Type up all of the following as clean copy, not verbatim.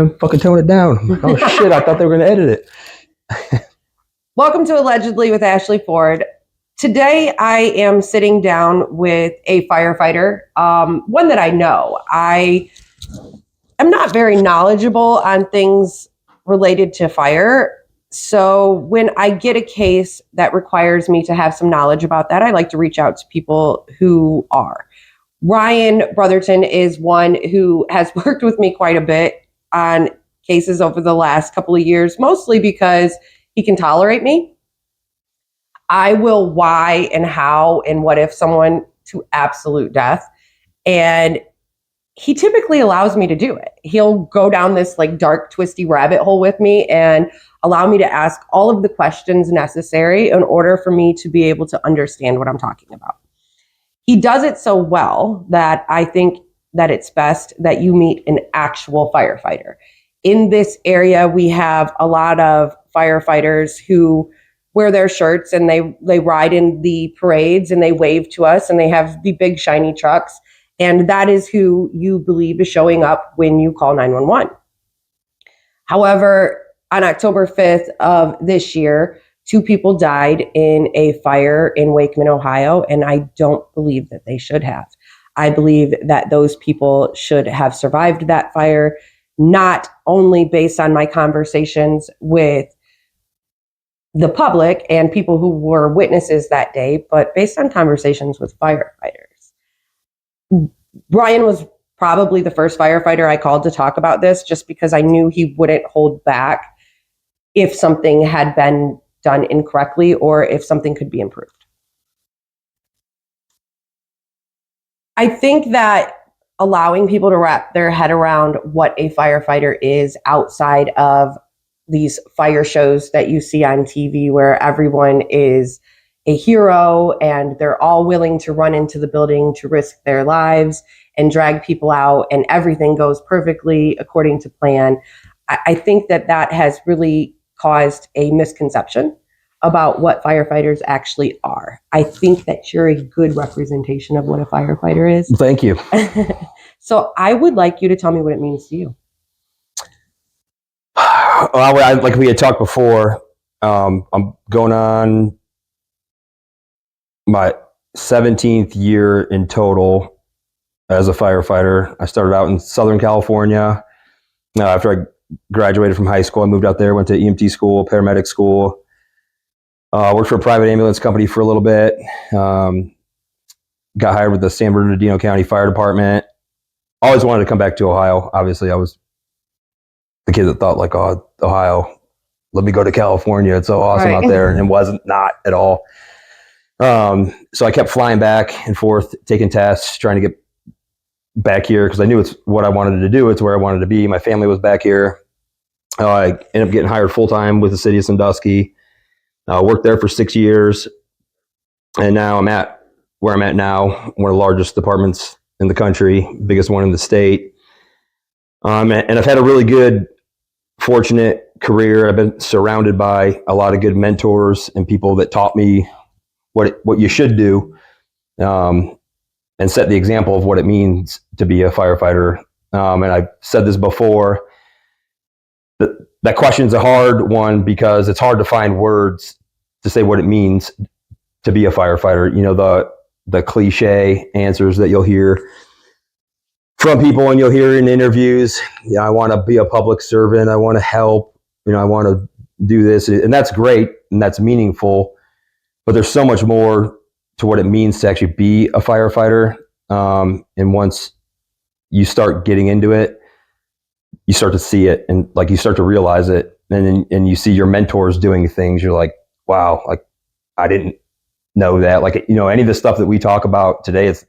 fucking tone it down. I'm like, oh shit, I thought they were going to edit it. Welcome to Allegedly with Ashley Ford. Today, I am sitting down with a firefighter, one that I know. I am not very knowledgeable on things related to fire. So when I get a case that requires me to have some knowledge about that, I like to reach out to people who are. Ryan Brotherton is one who has worked with me quite a bit on cases over the last couple of years, mostly because he can tolerate me. I will why and how and what if someone to absolute death. And he typically allows me to do it. He'll go down this like dark, twisty rabbit hole with me and allow me to ask all of the questions necessary in order for me to be able to understand what I'm talking about. He does it so well that I think that it's best that you meet an actual firefighter. In this area, we have a lot of firefighters who wear their shirts and they ride in the parades and they wave to us and they have the big shiny trucks. And that is who you believe is showing up when you call 911. However, on October 5th of this year, 2 people died in a fire in Wakeman, Ohio, and I don't believe that they should have. I believe that those people should have survived that fire, not only based on my conversations with the public and people who were witnesses that day, but based on conversations with firefighters. Brian was probably the first firefighter I called to talk about this just because I knew he wouldn't hold back if something had been done incorrectly or if something could be improved. I think that allowing people to wrap their head around what a firefighter is outside of these fire shows that you see on TV where everyone is a hero and they're all willing to run into the building to risk their lives and drag people out and everything goes perfectly according to plan. I think that that has really caused a misconception about what firefighters actually are. I think that you're a good representation of what a firefighter is. Thank you. So I would like you to tell me what it means to you. Well, like we had talked before, I'm going on my 17th year in total as a firefighter. I started out in Southern California. After I graduated from high school, I moved out there, went to EMT school, paramedic school, worked for a private ambulance company for a little bit, got hired with the San Bernardino County Fire Department. Always wanted to come back to Ohio. Obviously, I was the kid that thought like, oh, Ohio, let me go to California. It's so awesome out there. And it wasn't, not at all. So I kept flying back and forth, taking tests, trying to get back here because I knew it's what I wanted to do. It's where I wanted to be. My family was back here. I ended up getting hired full-time with the city of Sandusky. Worked there for 6 years. And now I'm at where I'm at now, one of the largest departments in the country, biggest one in the state. And I've had a really good, fortunate career. I've been surrounded by a lot of good mentors and people that taught me what you should do, and set the example of what it means to be a firefighter. And I've said this before, that question is a hard one because it's hard to find words to say what it means to be a firefighter. You know, the cliche answers that you'll hear from people and you'll hear in interviews. Yeah, I want to be a public servant. I want to help. You know, I want to do this. And that's great. And that's meaningful. But there's so much more to what it means to actually be a firefighter. And once you start getting into it, you start to see it and like you start to realize it. And you see your mentors doing things. You're like, wow, like I didn't know that. Like, you know, any of the stuff that we talk about today, it's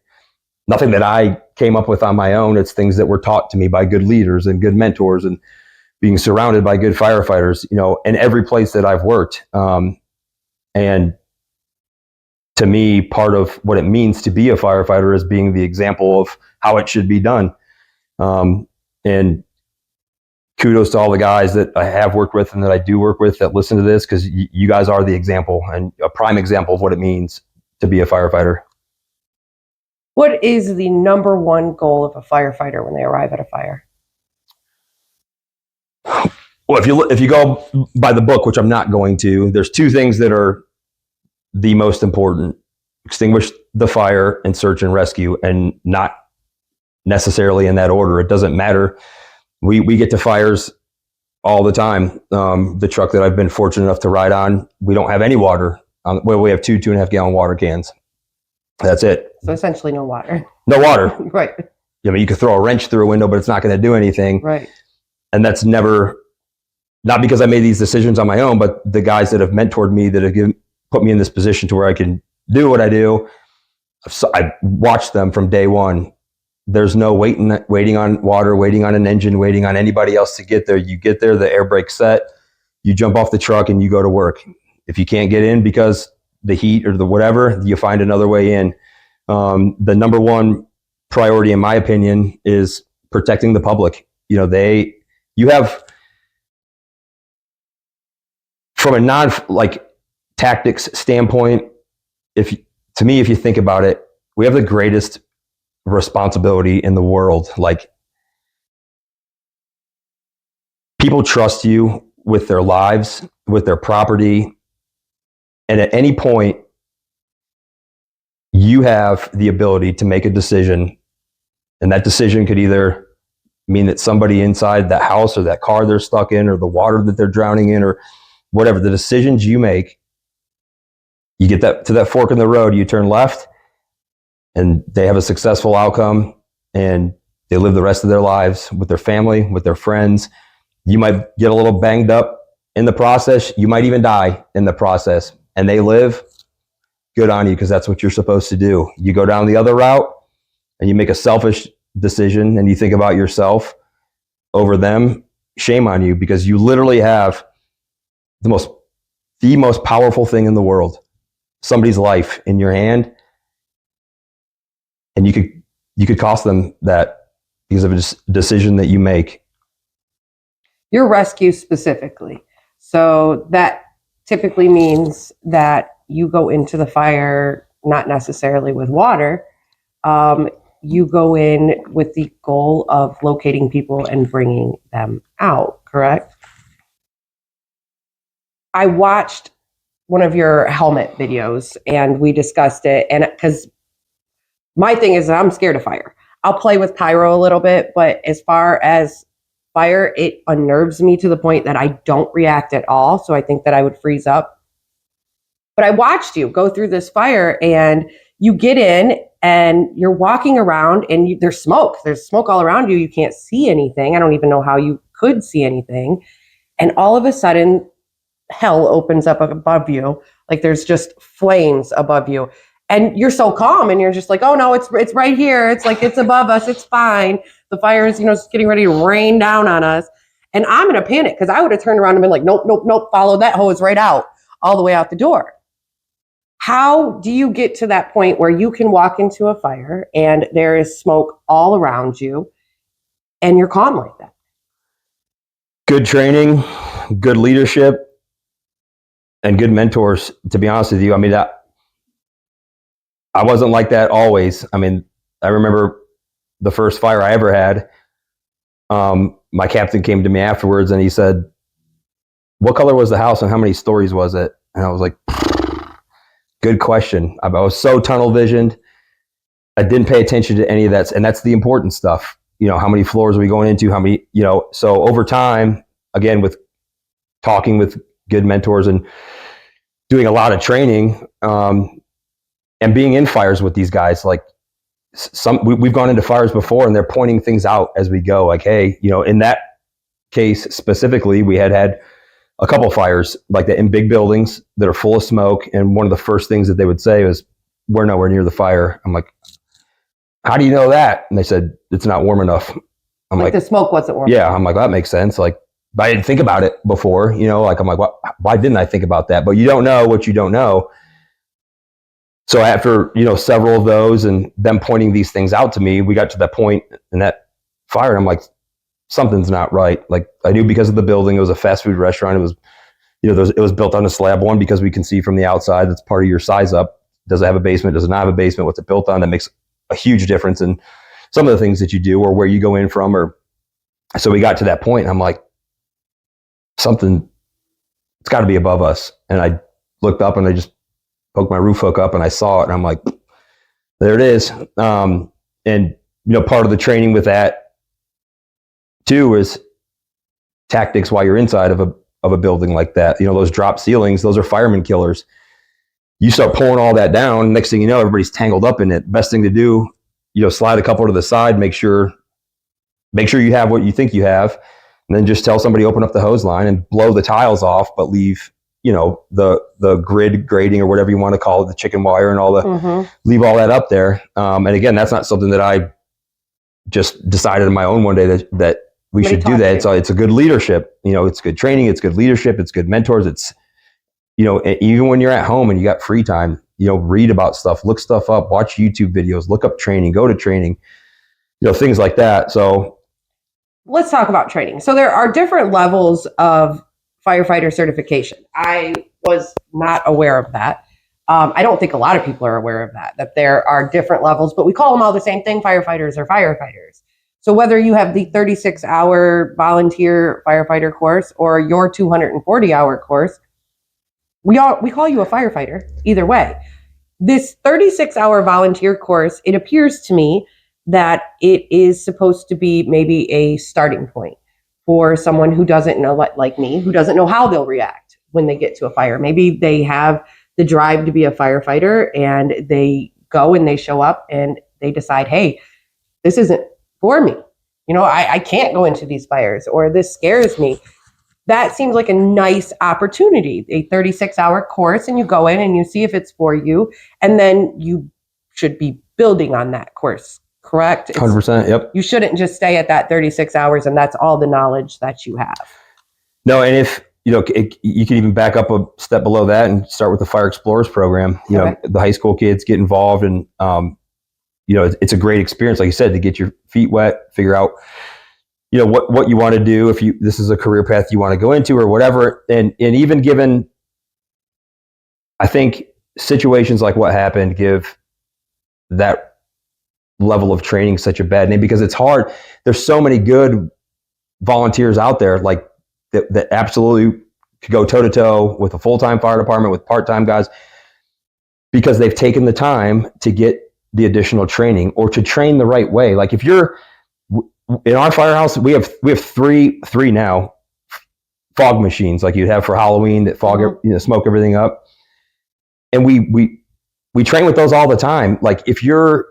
nothing that I came up with on my own. It's things that were taught to me by good leaders and good mentors and being surrounded by good firefighters, you know, in every place that I've worked. And to me, part of what it means to be a firefighter is being the example of how it should be done. And kudos to all the guys that I have worked with and that I do work with that listen to this, because you guys are the example and a prime example of what it means to be a firefighter. What is the number one goal of a firefighter when they arrive at a fire? Well, if you go by the book, which I'm not going to, there's two things that are the most important: extinguish the fire and search and rescue, and not necessarily in that order. It doesn't matter. We get to fires all the time. The truck that I've been fortunate enough to ride on, we don't have any water. Well, we have 2.5 gallon water cans. That's it. So essentially no water. No water. Right. I mean, you could throw a wrench through a window, but it's not going to do anything. Right. And that's never, not because I made these decisions on my own, but the guys that have mentored me, that have put me in this position to where I can do what I do. I watched them from day one. There's no waiting on water, waiting on an engine, waiting on anybody else to get there. You get there, the air brake's set, you jump off the truck and you go to work. If you can't get in because the heat or the whatever, you find another way in. The number one priority, in my opinion, is protecting the public. You know, you have, from a tactics standpoint, if you think about it, we have the greatest responsibility in the world. Like, people trust you with their lives, with their property, and at any point you have the ability to make a decision, and that decision could either mean that somebody inside that house or that car they're stuck in, or the water that they're drowning in, or whatever. The decisions you make, you get to that fork in the road, you turn left, and they have a successful outcome, and they live the rest of their lives with their family, with their friends. You might get a little banged up in the process. You might even die in the process, and they live. Good on you, because that's what you're supposed to do. You go down the other route and you make a selfish decision and you think about yourself over them. Shame on you, because you literally have the most powerful thing in the world, somebody's life, in your hand. And you could cost them that because of a decision that you make. Your rescue specifically. So that typically means that you go into the fire not necessarily with water. You go in with the goal of locating people and bringing them out, correct? I watched one of your helmet videos and we discussed it, and because my thing is that I'm scared of fire. I'll play with pyro a little bit, but as far as fire, it unnerves me to the point that I don't react at all. So I think that I would freeze up. But I watched you go through this fire, and you get in and you're walking around, and there's smoke. There's smoke all around you. You can't see anything. I don't even know how you could see anything. And all of a sudden, hell opens up above you. Like, there's just flames above you. And you're so calm, and you're just like, oh no, it's right here. It's like, it's above us. It's fine. The fire is, just getting ready to rain down on us. And I'm in a panic, because I would have turned around and been like, nope, nope, nope. Follow that hose right out, all the way out the door. How do you get to that point where you can walk into a fire and there is smoke all around you and you're calm like that? Good training, good leadership, and good mentors, to be honest with you. I mean, I wasn't like that always. I mean, I remember the first fire I ever had. My captain came to me afterwards and he said, what color was the house and how many stories was it? And I was like, good question. I was so tunnel visioned. I didn't pay attention to any of that. And that's the important stuff. How many floors are we going into? How many, so over time, again, with talking with good mentors and doing a lot of training, and being in fires with these guys, like we've gone into fires before and they're pointing things out as we go. Like, hey, in that case specifically, we had a couple fires like that in big buildings that are full of smoke. And one of the first things that they would say was, we're nowhere near the fire. I'm like, how do you know that? And they said, it's not warm enough. I'm like, the smoke wasn't warm. Yeah. I'm like, well, that makes sense. Like, but I didn't think about it before, I'm like, why didn't I think about that? But you don't know what you don't know. So after, several of those and them pointing these things out to me, we got to that point in that fire. And I'm like, something's not right. Like, I knew because of the building, it was a fast food restaurant. It was, it was built on a slab one, because we can see from the outside, that's part of your size up. Does it have a basement? Does it not have a basement? What's it built on? That makes a huge difference in some of the things that you do or where you go in from. Or so we got to that point and I'm like, something, it's got to be above us. And I looked up and I just poked my roof hook up and I saw it and I'm like, there it is. And part of the training with that too is tactics while you're inside of a building like that. Those drop ceilings, those are fireman killers. You start pulling all that down, next thing you know, everybody's tangled up in it. Best thing to do, slide a couple to the side, make sure you have what you think you have, and then just tell somebody open up the hose line and blow the tiles off, but leave the grid grading or whatever you want to call it, the chicken wire and all the leave all that up there. And again, that's not something that I just decided on my own one day that we should do that. It's a good leadership. It's good training. It's good leadership. It's good mentors. It's, even when you're at home and you got free time, read about stuff, look stuff up, watch YouTube videos, look up training, go to training, things like that. So let's talk about training. So there are different levels of firefighter certification. I was not aware of that. I don't think a lot of people are aware of that there are different levels, but we call them all the same thing. Firefighters are firefighters. So whether you have the 36-hour volunteer firefighter course or your 240-hour course, we call you a firefighter either way. This 36-hour volunteer course, it appears to me that it is supposed to be maybe a starting point for someone who doesn't know, like me, who doesn't know how they'll react when they get to a fire. Maybe they have the drive to be a firefighter and they go and they show up and they decide, hey, this isn't for me. I can't go into these fires, or this scares me. That seems like a nice opportunity, a 36-hour course, and you go in and you see if it's for you, and then you should be building on that course, correct? 100%, yep. You shouldn't just stay at that 36 hours and that's all the knowledge that you have. No, and if, you can even back up a step below that and start with the Fire Explorers program. The high school kids get involved and, it's a great experience, like you said, to get your feet wet, figure out, what you want to do, if this is a career path you want to go into or whatever. And even given, I think situations like what happened give that level of training such a bad name, because it's hard. There's so many good volunteers out there like that absolutely could go toe to toe with a full-time fire department, with part-time guys, because they've taken the time to get the additional training or to train the right way. Like if you're in our firehouse, we have three now fog machines like you'd have for Halloween that fog, smoke everything up. And we train with those all the time. Like if you're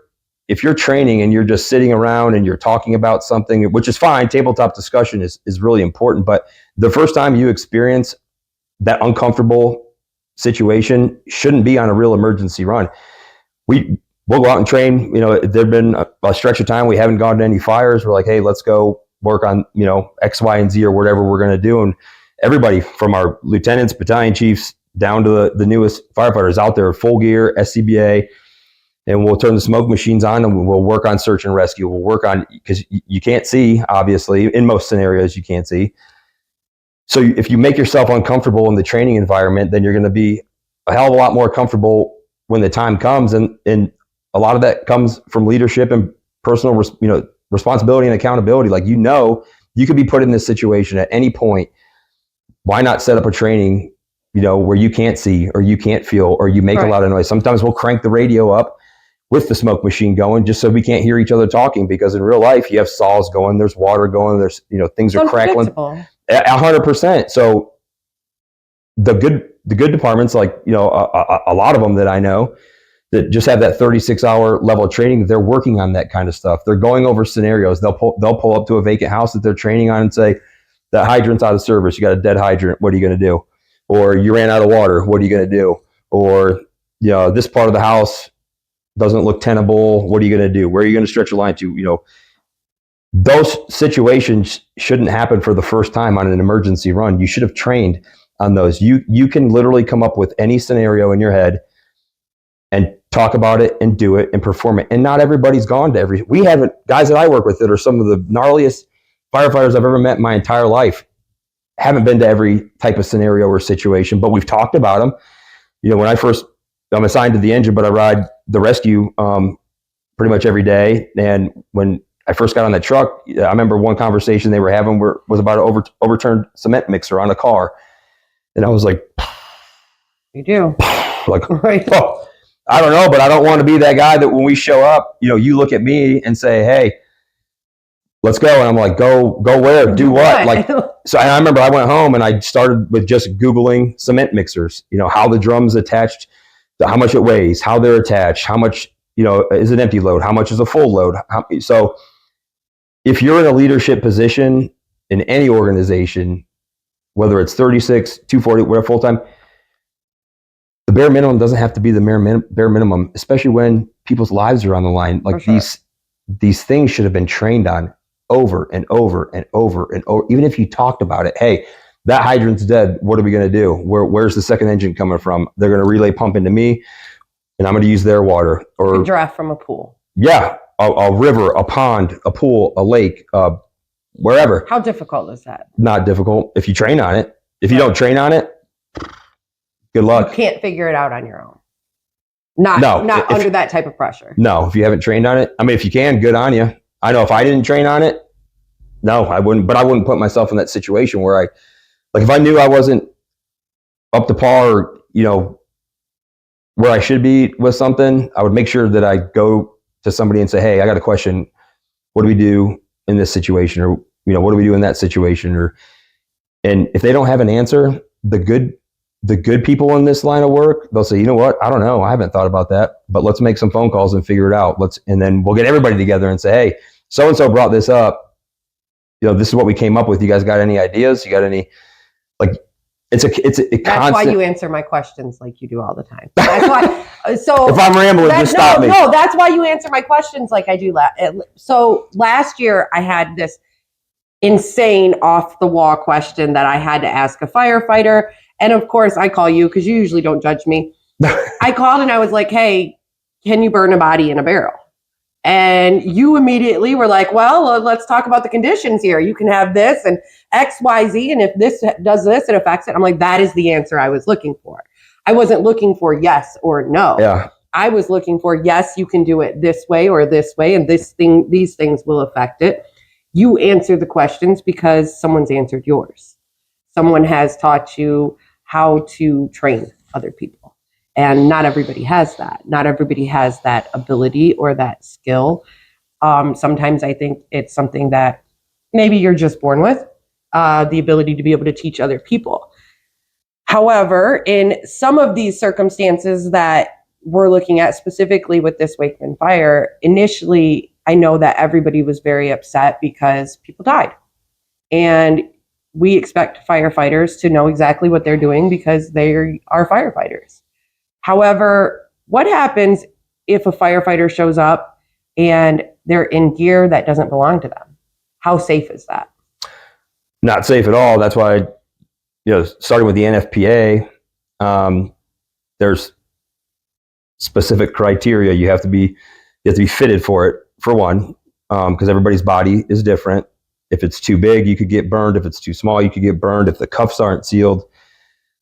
training and you're just sitting around and you're talking about something, which is fine, tabletop discussion is really important. But the first time you experience that uncomfortable situation shouldn't be on a real emergency run. We'll go out and train. There've been a stretch of time we haven't gone to any fires. We're like, hey, let's go work on, X, Y, and Z or whatever we're going to do. And everybody from our lieutenants, battalion chiefs, down to the newest firefighters out there, full gear, SCBA, and we'll turn the smoke machines on and we'll work on search and rescue. We'll work on, because you can't see, obviously, in most scenarios you can't see. So if you make yourself uncomfortable in the training environment, then you're going to be a hell of a lot more comfortable when the time comes. And a lot of that comes from leadership and personal, responsibility and accountability. Like, you could be put in this situation at any point. Why not set up a training, where you can't see or you can't feel or you make a lot of noise? Sometimes we'll crank the radio up with the smoke machine going just so we can't hear each other talking, because in real life you have saws going, there's water going, there's, things are crackling. 100%. So the good departments, like, a lot of them that I know that just have that 36-hour level of training, they're working on that kind of stuff. They're going over scenarios. They'll pull up to a vacant house that they're training on and say, that hydrant's out of service. You got a dead hydrant. What are you going to do? Or you ran out of water. What are you going to do? Or, this part of the house doesn't look tenable. What are you going to do? Where are you going to stretch your line to? Those situations shouldn't happen for the first time on an emergency run. You should have trained on those. You can literally come up with any scenario in your head and talk about it and do it and perform it. And not everybody's gone to we haven't, guys that I work with that are some of the gnarliest firefighters I've ever met in my entire life, haven't been to every type of scenario or situation, but we've talked about them. When I'm assigned to the engine, but I ride the rescue pretty much every day. And when I first got on the truck, I remember one conversation they were having was about an overturned cement mixer on a car. And I was like, you do. Like, right. Oh, I don't know, but I don't want to be that guy that when we show up, you look at me and say, hey, let's go. And I'm like, go where? Do what? Like, so I remember I went home and I started with just Googling cement mixers, how the drum's attached, how much it weighs, how they're attached, how much, is an empty load, how much is a full load. So if you're in a leadership position in any organization, whether it's 36, 240, whatever full-time, the bare minimum doesn't have to be the bare minimum, especially when people's lives are on the line. Like these things should have been trained on over and over and over and over. Even if you talked about it, hey, that hydrant's dead. What are we going to do? Where's the second engine coming from? They're going to relay pump into me, and I'm going to use their water. Or a draft from a pool. Yeah, a river, a pond, a pool, a lake, wherever. How difficult is that? Not difficult if you train on it. If you don't train on it, good luck. You can't figure it out on your own. Not under that type of pressure. No, if you haven't trained on it. I mean, if you can, good on you. I know if I didn't train on it, no, I wouldn't. But I wouldn't put myself in that situation where if I knew I wasn't up to par, or, where I should be with something, I would make sure that I go to somebody and say, hey, I got a question. What do we do in this situation? Or, what do we do in that situation? And if they don't have an answer, the good people in this line of work, they'll say, you know what? I don't know. I haven't thought about that, but let's make some phone calls and figure it out. And then we'll get everybody together and say, hey, so-and-so brought this up. This is what we came up with. You guys got any ideas? You got any, it's a constant. That's why you answer my questions like you do all the time. That's why. So if I'm rambling, just stop me. No, that's why you answer my questions like I do. So last year I had this insane off the wall question that I had to ask a firefighter. And of course I call you because you usually don't judge me. I called and I was like, hey, can you burn a body in a barrel? And you immediately were like, well, let's talk about the conditions here. You can have this and X, Y, Z. And if this does this, it affects it. I'm like, that is the answer I was looking for. I wasn't looking for yes or no. Yeah. I was looking for, yes, you can do it this way or this way. And these things will affect it. You answer the questions because someone's answered yours. Someone has taught you how to train other people. And not everybody has that. Not everybody has that ability or that skill. Sometimes I think it's something that maybe you're just born with, the ability to be able to teach other people. However, in some of these circumstances that we're looking at specifically with this Wakeman fire, initially, I know that everybody was very upset because people died. And we expect firefighters to know exactly what they're doing because they are firefighters. However, what happens if a firefighter shows up and they're in gear that doesn't belong to them? How safe is that? Not safe at all. That's why, starting with the NFPA, there's specific criteria. You have to be fitted for it, for one, because everybody's body is different. If it's too big, you could get burned. If it's too small, you could get burned. If the cuffs aren't sealed,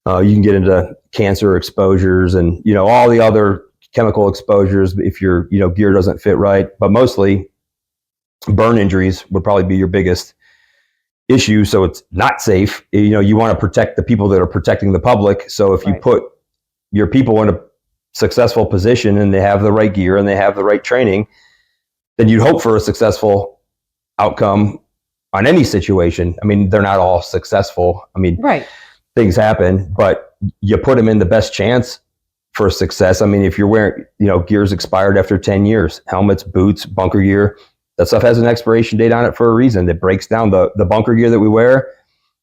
you can get into cancer exposures and, all the other chemical exposures if your, gear doesn't fit right. But mostly burn injuries would probably be your biggest issue. So it's not safe. You want to protect the people that are protecting the public. So if you put your people in a successful position and they have the right gear and they have the right training, then you'd hope for a successful outcome on any situation. I mean, they're not all successful. I mean, things happen, but you put them in the best chance for success. I mean, if you're wearing, gear's expired after 10 years, helmets, boots, bunker gear, that stuff has an expiration date on it for a reason. That breaks down. The bunker gear that we wear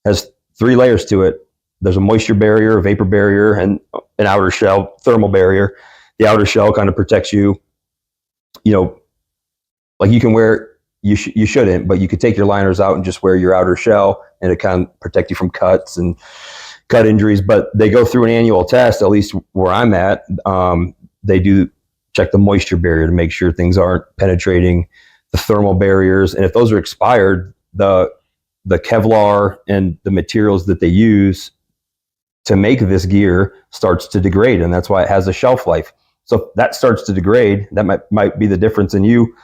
has 3 layers to it. There's a moisture barrier, a vapor barrier, and an outer shell, thermal barrier. The outer shell kind of protects you, like you can wear, you shouldn't, but you could take your liners out and just wear your outer shell and it kind of protect you from cuts and cut injuries. But they go through an annual test, at least where I'm at. They do check the moisture barrier to make sure things aren't penetrating the thermal barriers. And if those are expired, the Kevlar and the materials that they use to make this gear starts to degrade. And that's why it has a shelf life. So if that starts to degrade, that might be the difference in you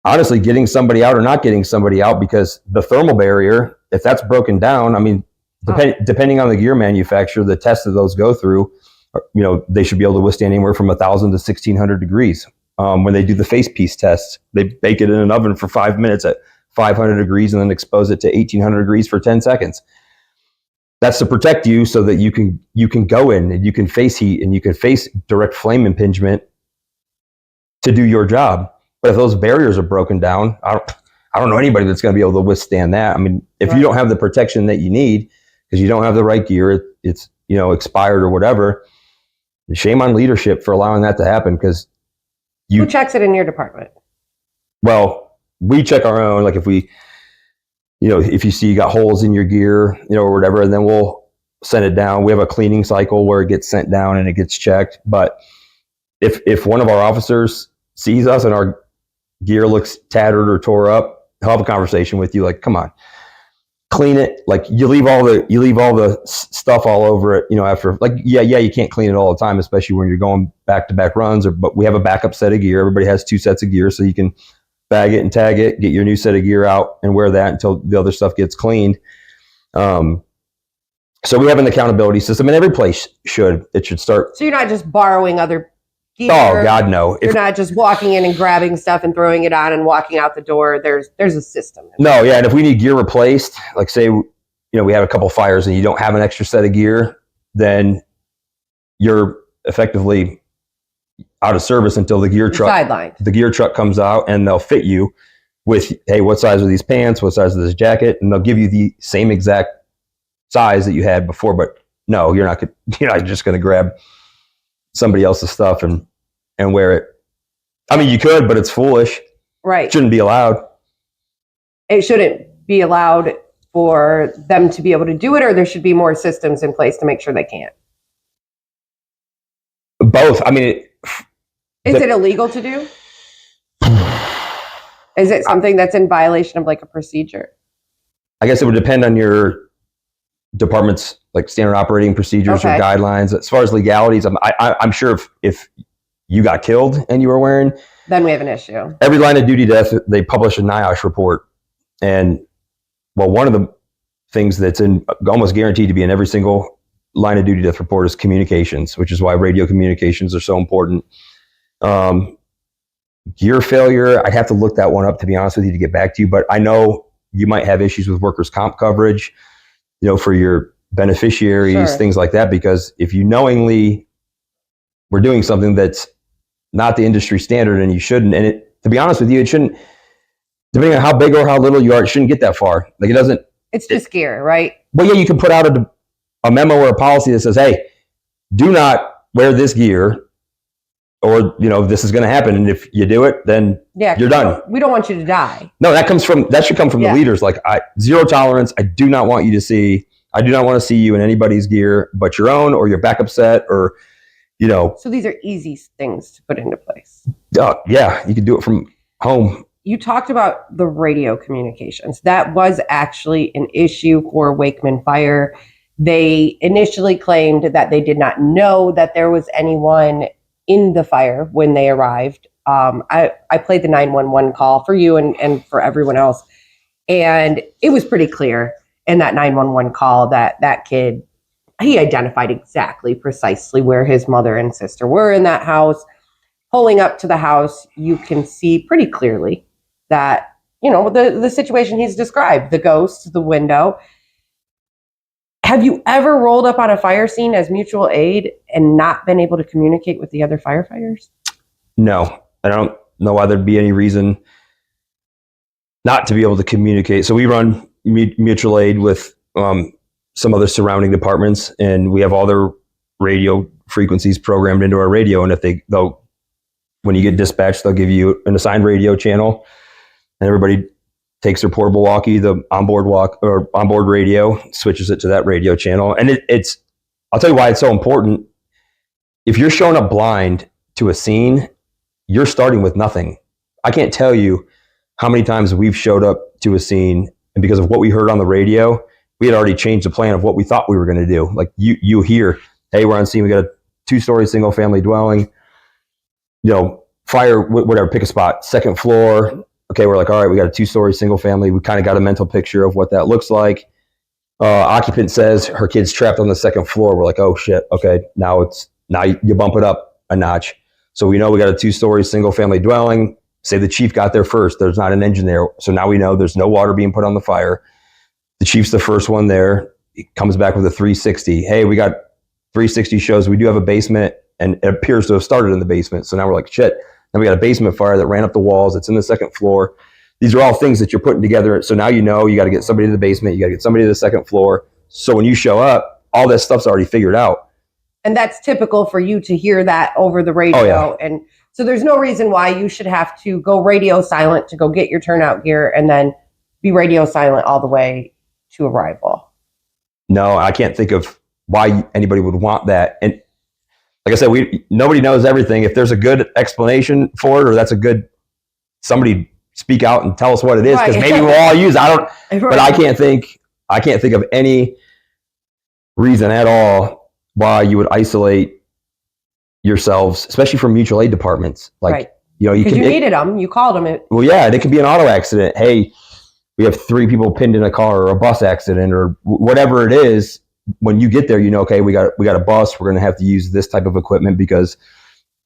honestly, getting somebody out or not getting somebody out, because the thermal barrier, if that's broken down, I mean, depending on the gear manufacturer, the tests that those go through, they should be able to withstand anywhere from 1,000 to 1,600 degrees. When they do the face piece tests, they bake it in an oven for 5 minutes at 500 degrees and then expose it to 1,800 degrees for 10 seconds. That's to protect you so that you can go in and you can face heat and you can face direct flame impingement to do your job. But if those barriers are broken down, I don't know anybody that's going to be able to withstand that. I mean, if you don't have the protection that you need because you don't have the right gear, it's expired or whatever, shame on leadership for allowing that to happen. Because who checks it in your department? Well, we check our own. Like if you see you got holes in your gear, or whatever, and then we'll send it down. We have a cleaning cycle where it gets sent down and it gets checked. But if one of our officers sees us and our gear looks tattered or tore up, he'll have a conversation with you. Like, come on, clean it. Like you leave all the stuff all over it. After you can't clean it all the time, especially when you're going back to back runs. But we have a backup set of gear. Everybody has 2 sets of gear, so you can bag it and tag it, get your new set of gear out and wear that until the other stuff gets cleaned. So we have an accountability system, and every place should start. So you're not just borrowing other gear. Oh God, no. You're not just walking in and grabbing stuff and throwing it on and walking out the door. There's a system. No, yeah. And if we need gear replaced, like say, we have a couple fires and you don't have an extra set of gear, then you're effectively out of service until the gear truck comes out, and they'll fit you with, hey, what size are these pants? What size is this jacket? And they'll give you the same exact size that you had before. But no, you're not just going to grab somebody else's stuff and wear it. I mean, you could, but it's foolish. Right. It shouldn't be allowed. It shouldn't be allowed for them to be able to do it, or there should be more systems in place to make sure they can't. Both. I mean, is it illegal to do? Is it something that's in violation of like a procedure? I guess it would depend on your department's like standard operating procedures or guidelines. As far as legalities, I'm sure if you got killed and you were wearing, then we have an issue. Every line of duty death, they publish a NIOSH report. And one of the things that's almost guaranteed to be in every single line of duty death report is communications, which is why radio communications are so important. Gear failure, I'd have to look that one up, to be honest with you, to get back to you. But I know you might have issues with workers' comp coverage, for your beneficiaries, things like that. Because if you knowingly were doing something that's not the industry standard and you shouldn't, and to be honest with you, it shouldn't, depending on how big or how little you are, it shouldn't get that far. Like it doesn't. It's just gear, right? Well, yeah, you can put out a memo or a policy that says, hey, do not wear this gear, or this is going to happen, and if you do it, then you're done. We don't want you to die. No, that should come from the leaders. Like, zero tolerance. I do not want to see you in anybody's gear but your own or your backup set, or So these are easy things to put into place. Yeah, you can do it from home. You talked about the radio communications. That was actually an issue for Wakeman Fire. They initially claimed that they did not know that there was anyone in the fire when they arrived. I played the 911 call for you and for everyone else. And it was pretty clear in that 911 call that kid, he identified exactly precisely where his mother and sister were in that house. Pulling up to the house, you can see pretty clearly that, the situation he's described, the ghost, the window. Have you ever rolled up on a fire scene as mutual aid and not been able to communicate with the other firefighters? No, I don't know why there'd be any reason not to be able to communicate. So we run mutual aid with some other surrounding departments, and we have all their radio frequencies programmed into our radio. And if when you get dispatched, they'll give you an assigned radio channel, and everybody takes their portable walkie, the onboard radio, switches it to that radio channel. And I'll tell you why it's so important. If you're showing up blind to a scene, you're starting with nothing. I can't tell you how many times we've showed up to a scene, and because of what we heard on the radio, we had already changed the plan of what we thought we were going to do. Like you hear, hey, we're on scene, we got a 2-story single family dwelling, fire, whatever, pick a spot, second floor, okay, we're like, all right, we got a 2-story single family. We kind of got a mental picture of what that looks like. Occupant says her kid's trapped on the 2nd floor. We're like, oh shit, okay, now you bump it up a notch. So we know we got a 2-story single family dwelling. Say the chief got there first. There's not an engine there. So now we know there's no water being put on the fire. The chief's the first one there. He comes back with a 360. Hey, we got 360 shows. We do have a basement, and it appears to have started in the basement. So now we're like, shit. Now we got a basement fire that ran up the walls. It's in the 2nd floor. These are all things that you're putting together. So now you know you got to get somebody to the basement. You got to get somebody to the 2nd floor. So when you show up, all that stuff's already figured out. And that's typical for you to hear that over the radio. Oh, yeah. And so there's no reason why you should have to go radio silent to go get your turnout gear and then be radio silent all the way to arrival. No, I can't think of why anybody would want that. And like I said, nobody knows everything. If there's a good explanation for it, or that's a good, somebody speak out and tell us what it is, because maybe we'll all use. Right. But I can't think of any reason at all why you would isolate yourselves, especially from mutual aid departments. Like, you needed them, you called them. Well, yeah, and it could be an auto accident. Hey, we have 3 people pinned in a car, or a bus accident, or whatever it is. When you get there, you know, okay, we got a bus. We're going to have to use this type of equipment because,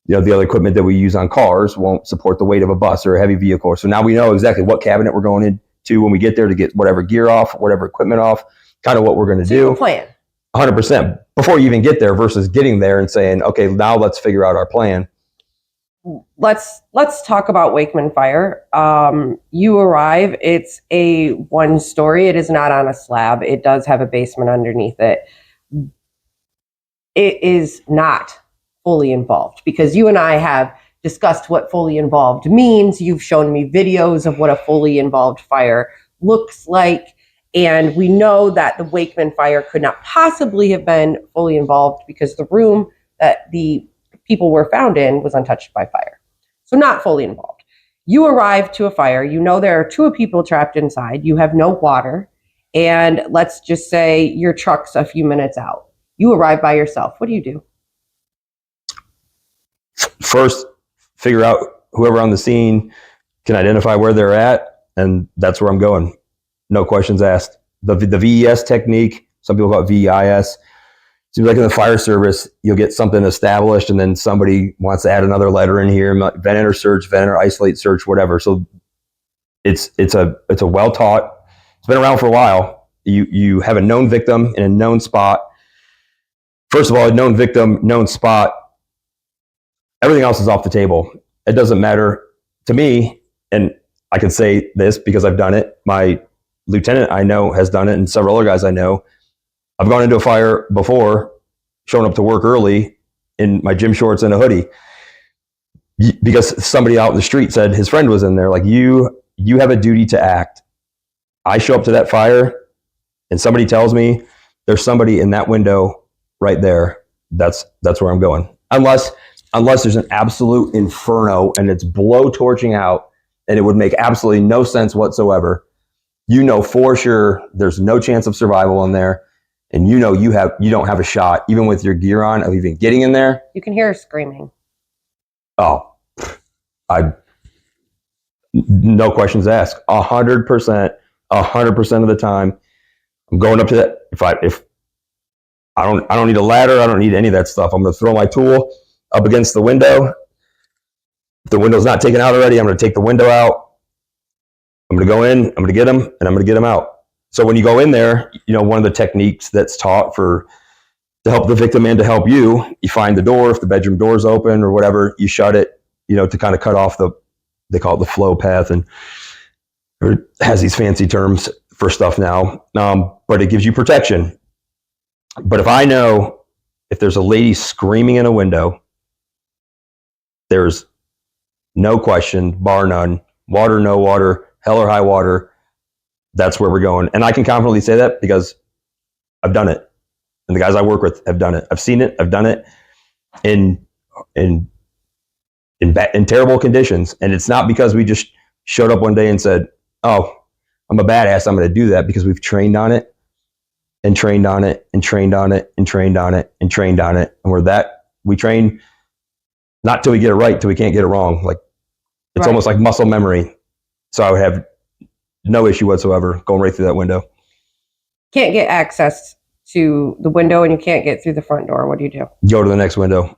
the other equipment that we use on cars won't support the weight of a bus or a heavy vehicle. So now we know exactly what cabinet we're going into when we get there to get whatever gear off, whatever equipment off, kind of what we're going to do. Plan. 100% before you even get there, versus getting there and saying, okay, now let's figure out our plan. Let's talk about Wakeman Fire. You arrive. It's a 1-story. It is not on a slab. It does have a basement underneath it. It is not fully involved, because you and I have discussed what fully involved means. You've shown me videos of what a fully involved fire looks like. And we know that the Wakeman fire could not possibly have been fully involved because the room that the people were found in was untouched by fire. So not fully involved. You arrive to a fire. You know there are 2 people trapped inside. You have no water. And let's just say your truck's a few minutes out. You arrive by yourself. What do you do? First, figure out whoever on the scene can identify where they're at, and that's where I'm going. No questions asked. The VES technique, some people call it VEIS. Seems like in the fire service, you'll get something established, and then somebody wants to add another letter in here, vent enter search, vent enter isolate search, whatever. So it's a well taught. It's been around for a while. You have a known victim in a known spot. First of all, a known victim, known spot. Everything else is off the table. It doesn't matter to me, and I can say this because I've done it. My lieutenant I know has done it, and several other guys I know. I've gone into a fire before, showing up to work early in my gym shorts and a hoodie, because somebody out in the street said his friend was in there. Like, you have a duty to act. I show up to that fire, and somebody tells me there's somebody in that window right there. That's where I'm going. Unless there's an absolute inferno and it's blow torching out, and it would make absolutely no sense whatsoever. You know for sure there's no chance of survival in there, and you know you don't have a shot, even with your gear on, of even getting in there. You can hear her screaming. Oh, no questions asked. 100% of the time, I'm going up to that. If I don't need a ladder, I don't need any of that stuff. I'm going to throw my tool up against the window. If the window's not taken out already, I'm going to take the window out. I'm going to go in, I'm going to get them, and I'm going to get them out. So when you go in there, one of the techniques that's taught to help the victim and to help you find the door. If the bedroom door's open or whatever, you shut it, to kind of cut off they call it the flow path, and it has these fancy terms for stuff now. But it gives you protection. But if I know if there's a lady screaming in a window, there's no question, bar none, water, no water, hell or high water, that's where we're going. And I can confidently say that because I've done it. And the guys I work with have done it. I've seen it. I've done it in terrible conditions. And it's not because we just showed up one day and said, oh, I'm a badass, I'm going to do that, because we've trained on it and trained on it and trained on it and trained on it and trained on it. And we train not till we get it right, till we can't get it wrong. Like, it's almost like muscle memory. So I would have no issue whatsoever going right through that window. Can't get access to the window and you can't get through the front door. What do you do? Go to the next window,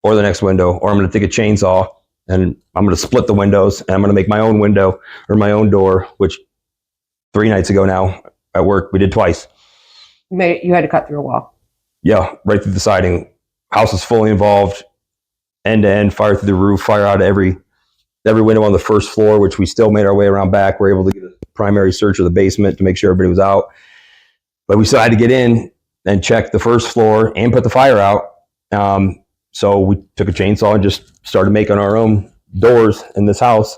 or the next window, or I'm going to take a chainsaw and I'm going to split the windows and I'm going to make my own window or my own door, which 3 nights ago now at work, we did twice. You had to cut through a wall. Yeah, right through the siding. House is fully involved, end to end, fire through the roof, fire out of every window on the first floor, which we still made our way around back. We're able to get a primary search of the basement to make sure everybody was out. But we still had to get in and check the first floor and put the fire out. So we took a chainsaw and just started making our own doors in this house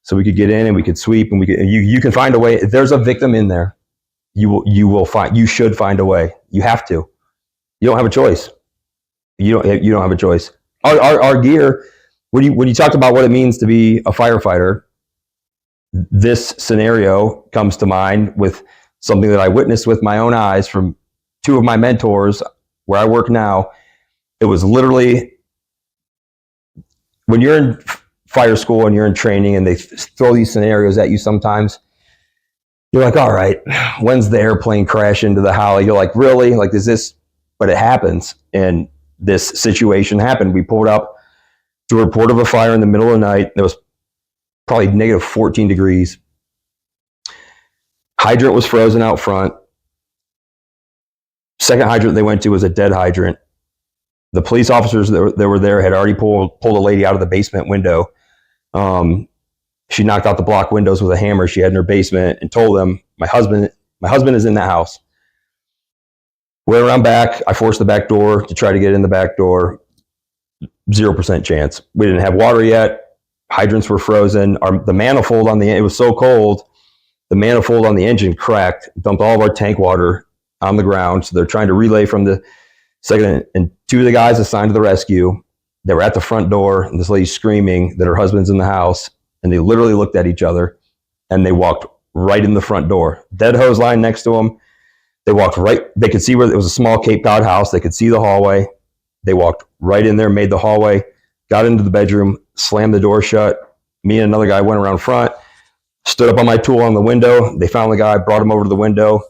so we could get in and we could sweep and you can find a way. If there's a victim in there, you should find a way. You have to. You don't have a choice. You don't have a choice. Our gear, when you talked about what it means to be a firefighter, this scenario comes to mind with something that I witnessed with my own eyes from 2 of my mentors where I work now. It was literally when you're in fire school and you're in training and they throw these scenarios at you sometimes, you're like, all right, when's the airplane crash into the house? You're like, really? Like, is this? But it happens. And this situation happened. We pulled up to a report of a fire in the middle of the night. It was probably negative 14 degrees. Hydrant was frozen out front. Second hydrant they went to was a dead hydrant. The police officers that were there had already pulled a lady out of the basement window. She knocked out the block windows with a hammer she had in her basement and told them, my husband is in that house. We're around back. I forced the back door to try to get in the back door. 0% chance. We didn't have water yet. Hydrants were frozen. The manifold it was so cold, the manifold on the engine cracked, dumped all of our tank water on the ground. So they're trying to relay from the second, and 2 of the guys assigned to the rescue, they were at the front door, and this lady's screaming that her husband's in the house, and they literally looked at each other, and they walked right in the front door. Dead hose line next to them. They walked right, they could see where it was a small Cape Cod house. They could see the hallway. They walked right in there, made the hallway, got into the bedroom, slammed the door shut. Me and another guy went around front, stood up on my tool on the window. They found the guy, brought him over to the window.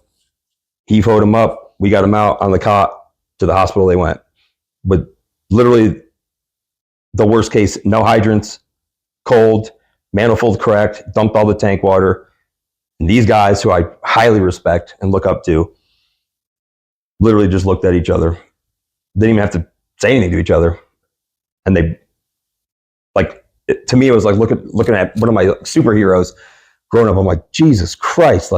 He hoed him up. We got him out on the cot. To the hospital they went. But literally the worst case, no hydrants, cold, manifold cracked, dumped all the tank water. And these guys, who I highly respect and look up to, literally just looked at each other. Didn't even have to say anything to each other. And they, to me, it was like looking at one of my superheroes growing up. I'm like, Jesus Christ,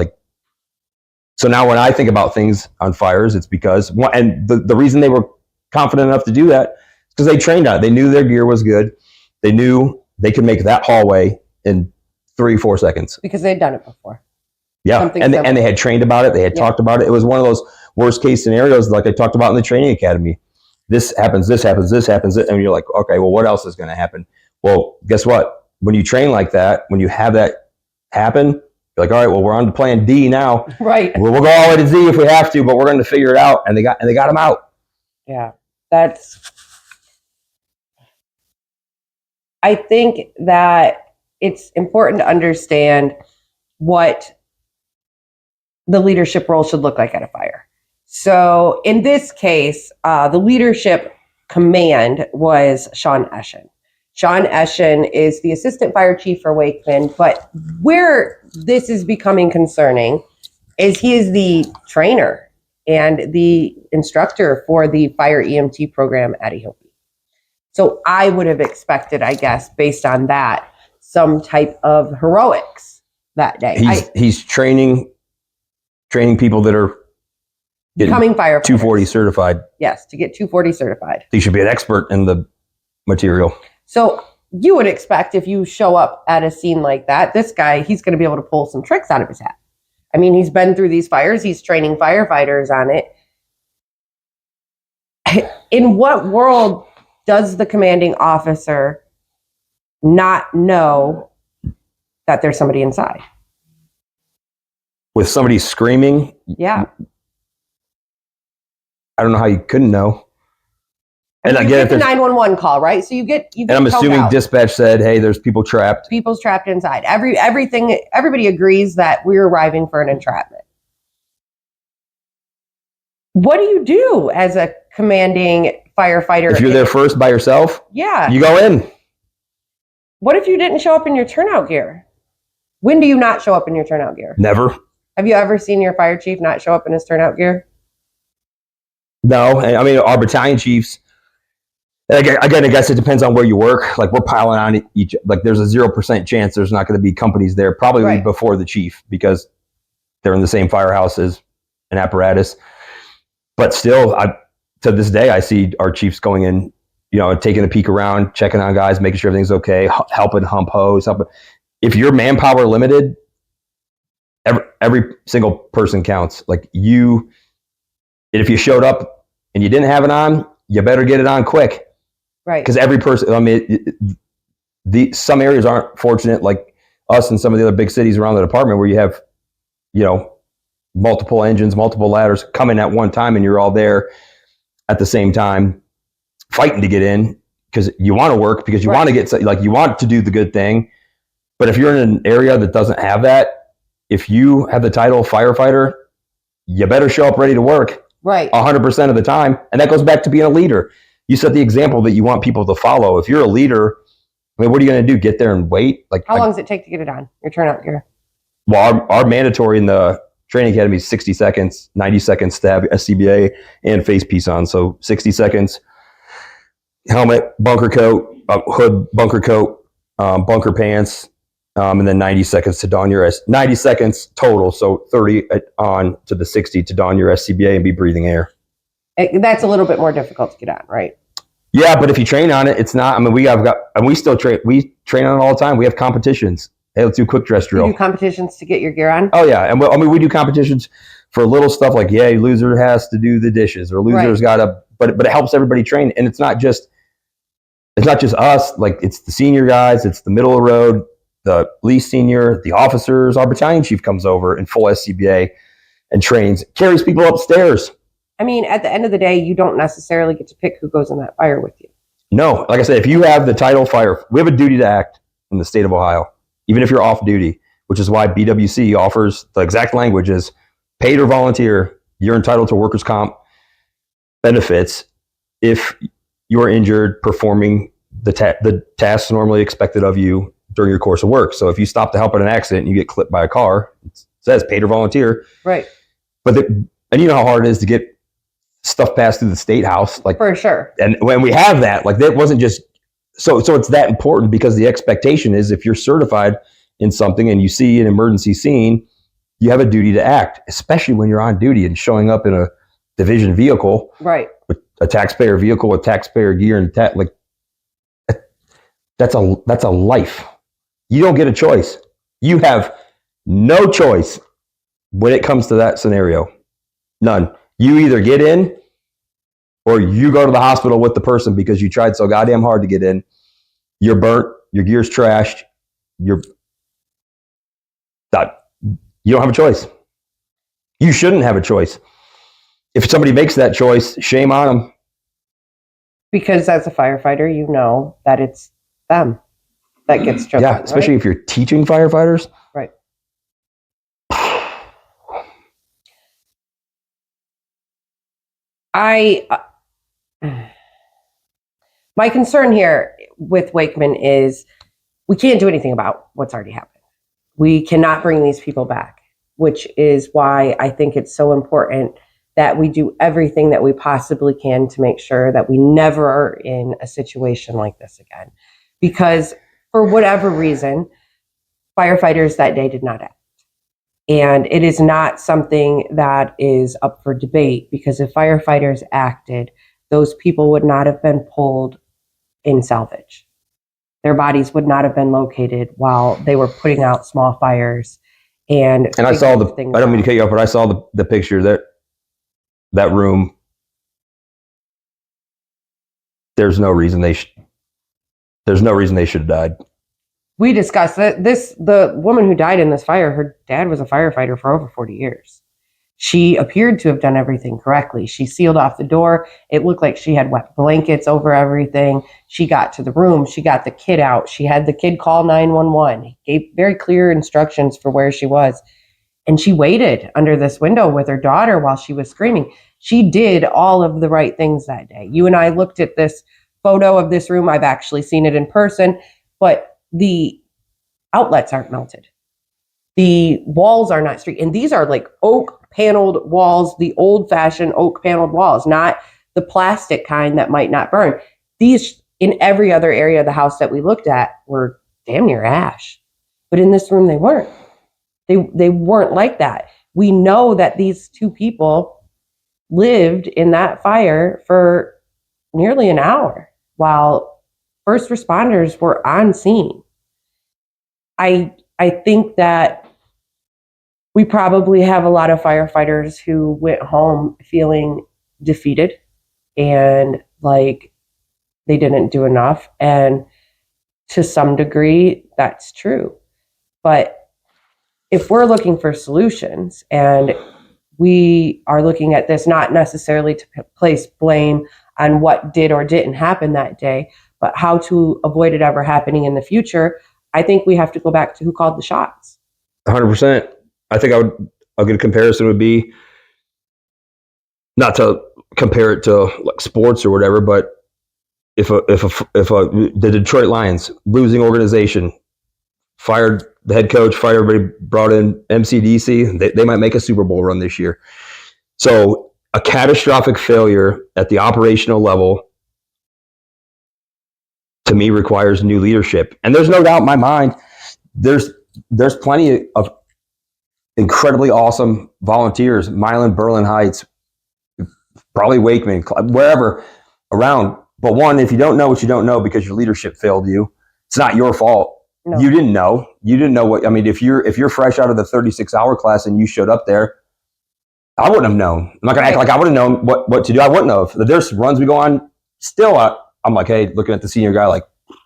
so now when I think about things on fires, it's because, and the reason they were confident enough to do that is because they trained on it. They knew their gear was good. They knew they could make that hallway in 3-4 seconds. Because they'd done it before. Yeah, and they had trained about it. They had talked about it. It was one of those worst case scenarios like I talked about in the training academy. This happens, this happens, this happens. And you're like, okay, well, what else is going to happen? Well, guess what? When you train like that, when you have that happen, you're like, all right, well, we're on to plan D now. Right. We'll go all the way to Z if we have to, but we're going to figure it out. And they got them out. Yeah, I think that it's important to understand what the leadership role should look like at a fire. So in this case, the leadership command was Sean Eschen. Sean Eschen is the assistant fire chief for Wakeman, but where this is becoming concerning is he is the trainer and the instructor for the fire EMT program at Ehope. So I would have expected, I guess, based on that, some type of heroics that day. He's training people that are becoming firefighters. 240 certified. Yes, to get 240 certified. He should be an expert in the material. So you would expect if you show up at a scene like that, this guy, he's going to be able to pull some tricks out of his hat. I mean, he's been through these fires. He's training firefighters on it. In what world does the commanding officer not know that there's somebody inside? With somebody screaming? Yeah. I don't know how you couldn't know. And I you get get the 911 call, right? So you get and I'm towed assuming out. dispatch said, hey, there's people trapped. People's trapped inside. Everybody agrees that we're arriving for an entrapment. What do you do as a commanding firefighter? If you're there first by yourself, yeah, you go in. What if you didn't show up in your turnout gear? When do you not show up in your turnout gear? Never. Have you ever seen your fire chief not show up in his turnout gear? No. I mean, our battalion chiefs, again, I guess it depends on where you work. Like we're piling on each, like there's a 0% chance there's not going to be companies there probably Right. before the chief because they're in the same firehouse as an apparatus. But still, to this day, I see our chiefs going in, taking a peek around, checking on guys, making sure everything's okay, helping hump hose. If you're manpower limited, every single person counts. Like if you showed up and you didn't have it on, you better get it on quick. Right. Because every person, I mean, some areas aren't fortunate like us and some of the other big cities around the department where you have, multiple engines, multiple ladders coming at one time and you're all there at the same time fighting to get in because you want to work, because you want to get, like, you want to do the good thing. But if you're in an area that doesn't have that, if you have the title firefighter, you better show up ready to work. Right. 100% of the time. And that goes back to being a leader. You set the example that you want people to follow. If you're a leader, I mean, what are you going to do? Get there and wait? Like, how long does it take to get it on, your turnout gear? Well, our mandatory in the training academy is 60 seconds, 90 seconds to have SCBA and face piece on. So 60 seconds, helmet, bunker coat, hood, bunker coat, bunker pants, and then 90 seconds to don your 90 seconds total. So 30 on to the 60 to don your SCBA and be breathing air. That's a little bit more difficult to get on, right? Yeah, but if you train on it, it's not. I mean, we still train. We train on it all the time. We have competitions. Hey, let's do quick dress drill. You do competitions to get your gear on? Oh yeah, and we do competitions for little stuff like, yeah, loser has to do the dishes, or loser's got to. But it helps everybody train, and it's not just us. Like, it's the senior guys, it's the middle of the road, the least senior, the officers. Our battalion chief comes over in full SCBA and trains, carries people upstairs. I mean, at the end of the day, you don't necessarily get to pick who goes in that fire with you. No, like I said, if you have the title fire, we have a duty to act in the state of Ohio, even if you're off duty, which is why BWC offers the exact language is paid or volunteer. You're entitled to workers' comp benefits if you're injured performing the tasks normally expected of you during your course of work. So if you stop to help in an accident and you get clipped by a car, it says paid or volunteer. Right. But and you know how hard it is to get stuff passed through the state house, like, for sure. And when we have that, like, that wasn't just so it's that important, because the expectation is if you're certified in something and you see an emergency scene, you have a duty to act, especially when you're on duty and showing up in a division vehicle, right, with a taxpayer vehicle with taxpayer gear and like, that's a life. You don't get a choice. You have no choice when it comes to that scenario. None. You either get in or you go to the hospital with the person because you tried so goddamn hard to get in. You're burnt. Your gear's trashed. You don't have a choice. You shouldn't have a choice. If somebody makes that choice, shame on them. Because as a firefighter, you know that it's them that gets chosen. Yeah, especially if you're teaching firefighters. Right. My concern here with Wakeman is we can't do anything about what's already happened. We cannot bring these people back, which is why I think it's so important that we do everything that we possibly can to make sure that we never are in a situation like this again. Because for whatever reason, firefighters that day did not act. And it is not something that is up for debate, because if firefighters acted, those people would not have been pulled in salvage. Their bodies would not have been located while they were putting out small fires. And I saw I don't mean to cut you off, but I saw the picture that room. There's no reason they should have died. We discussed that the woman who died in this fire, her dad was a firefighter for over 40 years. She appeared to have done everything correctly. She sealed off the door. It looked like she had wet blankets over everything. She got to the room. She got the kid out. She had the kid call 911, gave very clear instructions for where she was. And she waited under this window with her daughter while she was screaming. She did all of the right things that day. You and I looked at this photo of this room. I've actually seen it in person, but the outlets aren't melted. The walls are not streaked. And these are like oak paneled walls, the old fashioned oak paneled walls, not the plastic kind that might not burn. These in every other area of the house that we looked at were damn near ash. But in this room, they weren't. They weren't like that. We know that these two people lived in that fire for nearly an hour while first responders were on scene. I think that we probably have a lot of firefighters who went home feeling defeated and like they didn't do enough. And to some degree, that's true. But if we're looking for solutions and we are looking at this not necessarily to place blame on what did or didn't happen that day, but how to avoid it ever happening in the future, I think we have to go back to who called the shots. 100%. I think a good comparison would be, not to compare it to like sports or whatever, but if the Detroit Lions, losing organization, fired the head coach, fired everybody, brought in MCDC, they might make a Super Bowl run this year. So a catastrophic failure at the operational level, to me, requires new leadership. And there's no doubt in my mind, there's plenty of incredibly awesome volunteers, Milan, Berlin Heights, probably Wakeman, wherever around. But one, if you don't know what you don't know because your leadership failed you, it's not your fault. No. You didn't know. You didn't know what. I mean, if you're fresh out of the 36-hour class and you showed up there, I wouldn't have known. I'm not gonna act like I would have known what to do. I wouldn't have. There's runs we go on. Still, I'm like, hey, looking at the senior guy, like,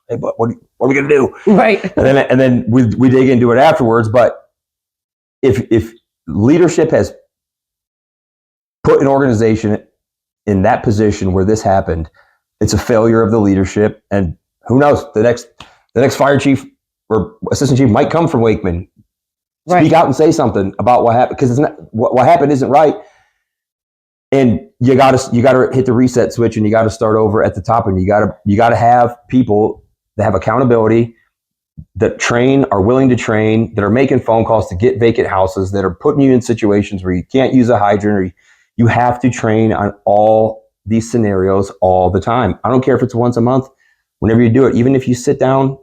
hey, but what are we gonna do? Right. And then we dig into it afterwards. But if leadership has put an organization in that position where this happened, it's a failure of the leadership. And who knows? The next fire chief or assistant chief might come from Wakeman. Speak out and say something about what happened, because it's not what happened isn't right. And you gotta hit the reset switch, and you gotta start over at the top, and you gotta have people that have accountability, that are willing to train, that are making phone calls to get vacant houses, that are putting you in situations where you can't use a hydrant, or you have to train on all these scenarios all the time. I don't care if it's once a month, whenever you do it, even if you sit down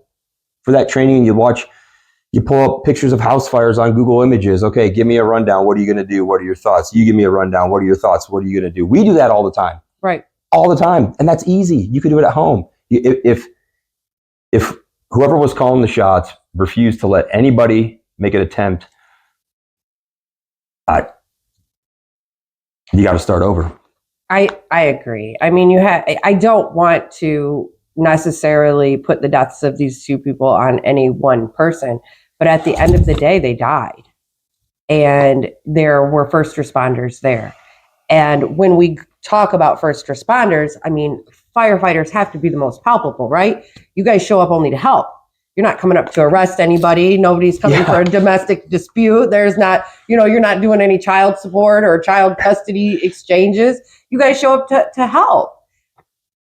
for that training and you pull up pictures of house fires on Google Images. Okay, give me a rundown. What are you going to do? What are your thoughts? You give me a rundown. What are your thoughts? What are you going to do? We do that all the time. Right. All the time. And that's easy. You could do it at home. If whoever was calling the shots refused to let anybody make an attempt, you got to start over. I agree. I mean, I don't want to necessarily put the deaths of these two people on any one person, but at the end of the day, they died. And there were first responders there. And when we talk about first responders, I mean, firefighters have to be the most palpable, right? You guys show up only to help. You're not coming up to arrest anybody. Nobody's coming for a domestic dispute. There's not, you're not doing any child support or child custody exchanges. You guys show up to help.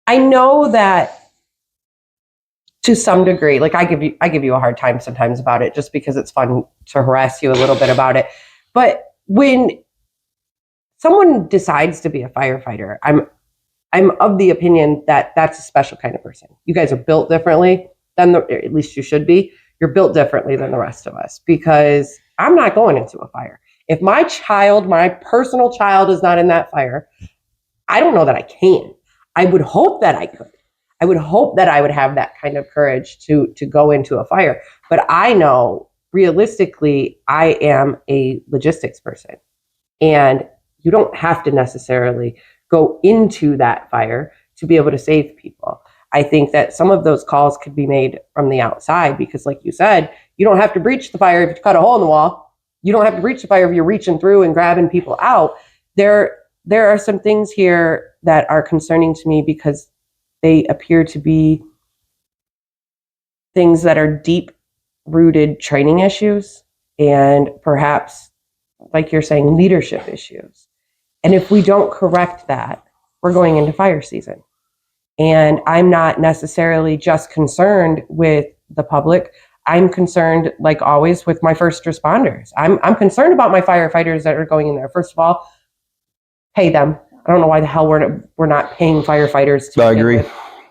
I know that to some degree, like I give you a hard time sometimes about it, just because it's fun to harass you a little bit about it. But when someone decides to be a firefighter, I'm of the opinion that that's a special kind of person. You guys are built differently than at least you should be. You're built differently than the rest of us, because I'm not going into a fire. If my personal child is not in that fire, I don't know that I can. I would hope that I could. I would hope that I would have that kind of courage to go into a fire. But I know realistically, I am a logistics person, and you don't have to necessarily go into that fire to be able to save people. I think that some of those calls could be made from the outside, because like you said, you don't have to breach the fire if you cut a hole in the wall. You don't have to reach the fire if you're reaching through and grabbing people out. There are some things here that are concerning to me because they appear to be things that are deep-rooted training issues and perhaps, like you're saying, leadership issues. And if we don't correct that, we're going into fire season. And I'm not necessarily just concerned with the public. I'm concerned, like always, with my first responders. I'm concerned about my firefighters that are going in there. First of all, pay them. I don't know why the hell we're not paying firefighters to I agree.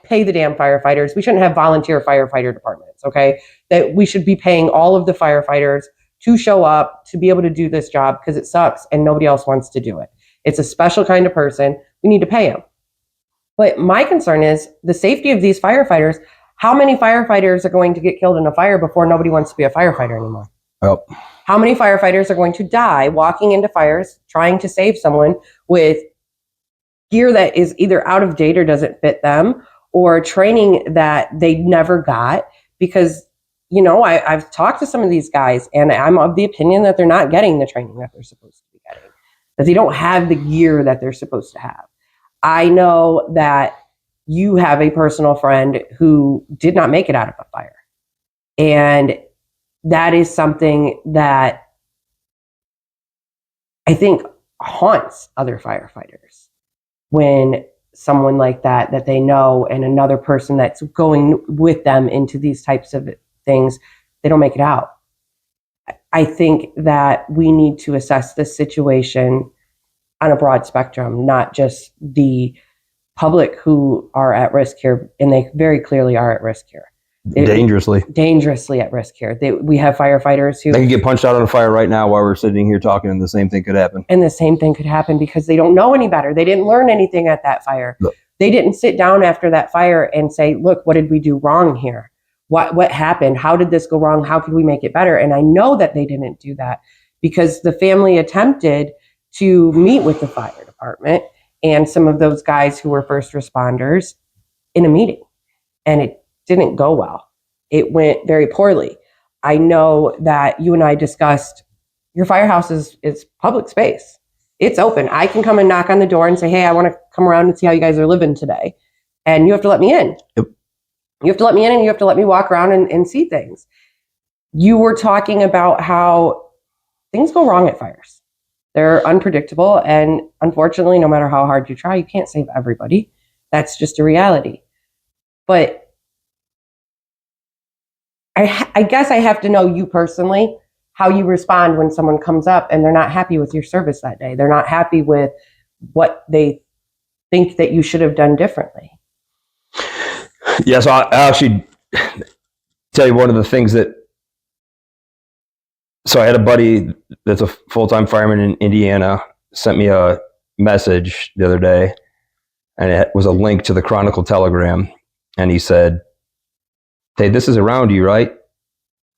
pay the damn firefighters. We shouldn't have volunteer firefighter departments, okay? That we should be paying all of the firefighters to show up, to be able to do this job, because it sucks and nobody else wants to do it. It's a special kind of person. We need to pay them. But my concern is the safety of these firefighters. How many firefighters are going to get killed in a fire before nobody wants to be a firefighter anymore? Oh. How many firefighters are going to die walking into fires, trying to save someone with gear that is either out of date or doesn't fit them, or training that they never got? Because, you know, I've talked to some of these guys, and I'm of the opinion that they're not getting the training that they're supposed to be getting, that they don't have the gear that they're supposed to have. I know that you have a personal friend who did not make it out of a fire. And that is something that I think haunts other firefighters, when someone like that they know, and another person that's going with them into these types of things, they don't make it out. I think that we need to assess this situation on a broad spectrum, not just the public who are at risk here, and they very clearly are at risk here. Dangerously at risk here. We have firefighters who... They can get punched out on a fire right now while we're sitting here talking, and the same thing could happen. And the same thing could happen because they don't know any better. They didn't learn anything at that fire. Look. They didn't sit down after that fire and say, look, what did we do wrong here? What happened? How did this go wrong? How could we make it better? And I know that they didn't do that because the family attempted to meet with the fire department and some of those guys who were first responders in a meeting, and it didn't go well. It went very poorly. I know that you and I discussed your firehouse is public space. It's open. I can come and knock on the door and say, hey, I want to come around and see how you guys are living today. And you have to let me in. Yep. You have to let me in, and you have to let me walk around and see things. You were talking about how things go wrong at fires. They're unpredictable. And unfortunately, no matter how hard you try, you can't save everybody. That's just a reality. But I guess I have to know you personally, how you respond when someone comes up and they're not happy with your service that day. They're not happy with what they think that you should have done differently. Yeah, so I'll actually tell you one of the things that... So I had a buddy that's a full-time fireman in Indiana, sent me a message the other day, and it was a link to the Chronicle Telegram. And he said, hey, this is around you, right?